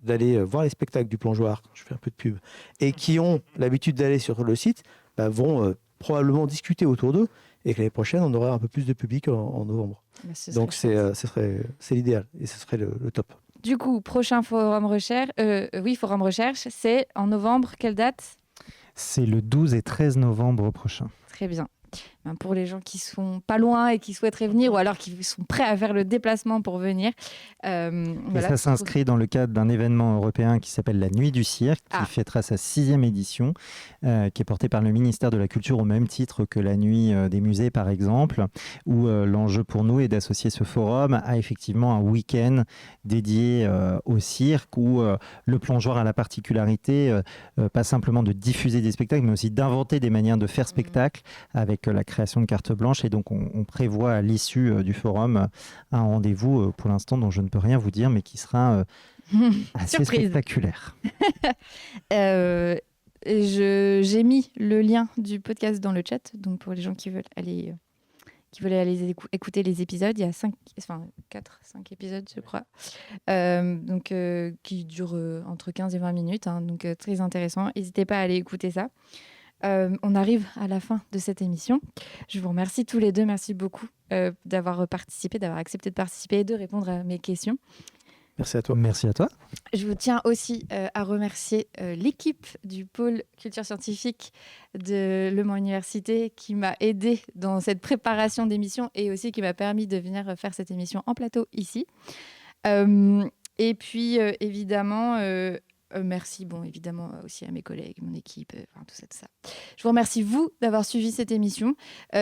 d'aller voir les spectacles du plongeoir, je fais un peu de pub, et qui ont l'habitude d'aller sur le site, vont probablement discuter autour d'eux, et que l'année prochaine, on aura un peu plus de public en novembre. Donc c'est l'idéal, et ce serait le top. Du coup, prochain forum recherche, c'est en novembre. Quelle date ? C'est le 12 et 13 novembre prochain. Très bien. Pour les gens qui sont pas loin et qui souhaiteraient venir, ou alors qui sont prêts à faire le déplacement pour venir. Ça s'inscrit dans le cadre d'un événement européen qui s'appelle la Nuit du Cirque, qui fêtera sa 6e édition, qui est portée par le ministère de la Culture au même titre que la Nuit des musées, par exemple, où l'enjeu pour nous est d'associer ce forum à effectivement un week-end dédié au cirque, où le plongeoir a la particularité, pas simplement de diffuser des spectacles, mais aussi d'inventer des manières de faire spectacle avec la création de carte blanche. Et donc on prévoit à l'issue du forum un rendez-vous pour l'instant dont je ne peux rien vous dire, mais qui sera assez spectaculaire. J'ai mis le lien du podcast dans le chat, donc pour les gens qui veulent aller écouter les épisodes, il y a 5 épisodes, je crois, qui durent entre 15 et 20 minutes, donc très intéressant. N'hésitez pas à aller écouter ça. On arrive à la fin de cette émission. Je vous remercie tous les deux. Merci beaucoup d'avoir participé, d'avoir accepté de participer et de répondre à mes questions. Merci à toi. Merci à toi. Je vous tiens aussi à remercier l'équipe du pôle culture scientifique de Le Mans Université qui m'a aidée dans cette préparation d'émission et aussi qui m'a permis de venir faire cette émission en plateau ici. Et puis, évidemment... merci, évidemment, aussi à mes collègues, mon équipe, tout ça. Je vous remercie, vous, d'avoir suivi cette émission.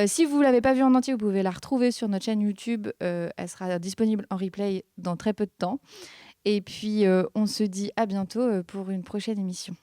Si vous ne l'avez pas vue en entier, vous pouvez la retrouver sur notre chaîne YouTube. Elle sera disponible en replay dans très peu de temps. Et puis, on se dit à bientôt pour une prochaine émission.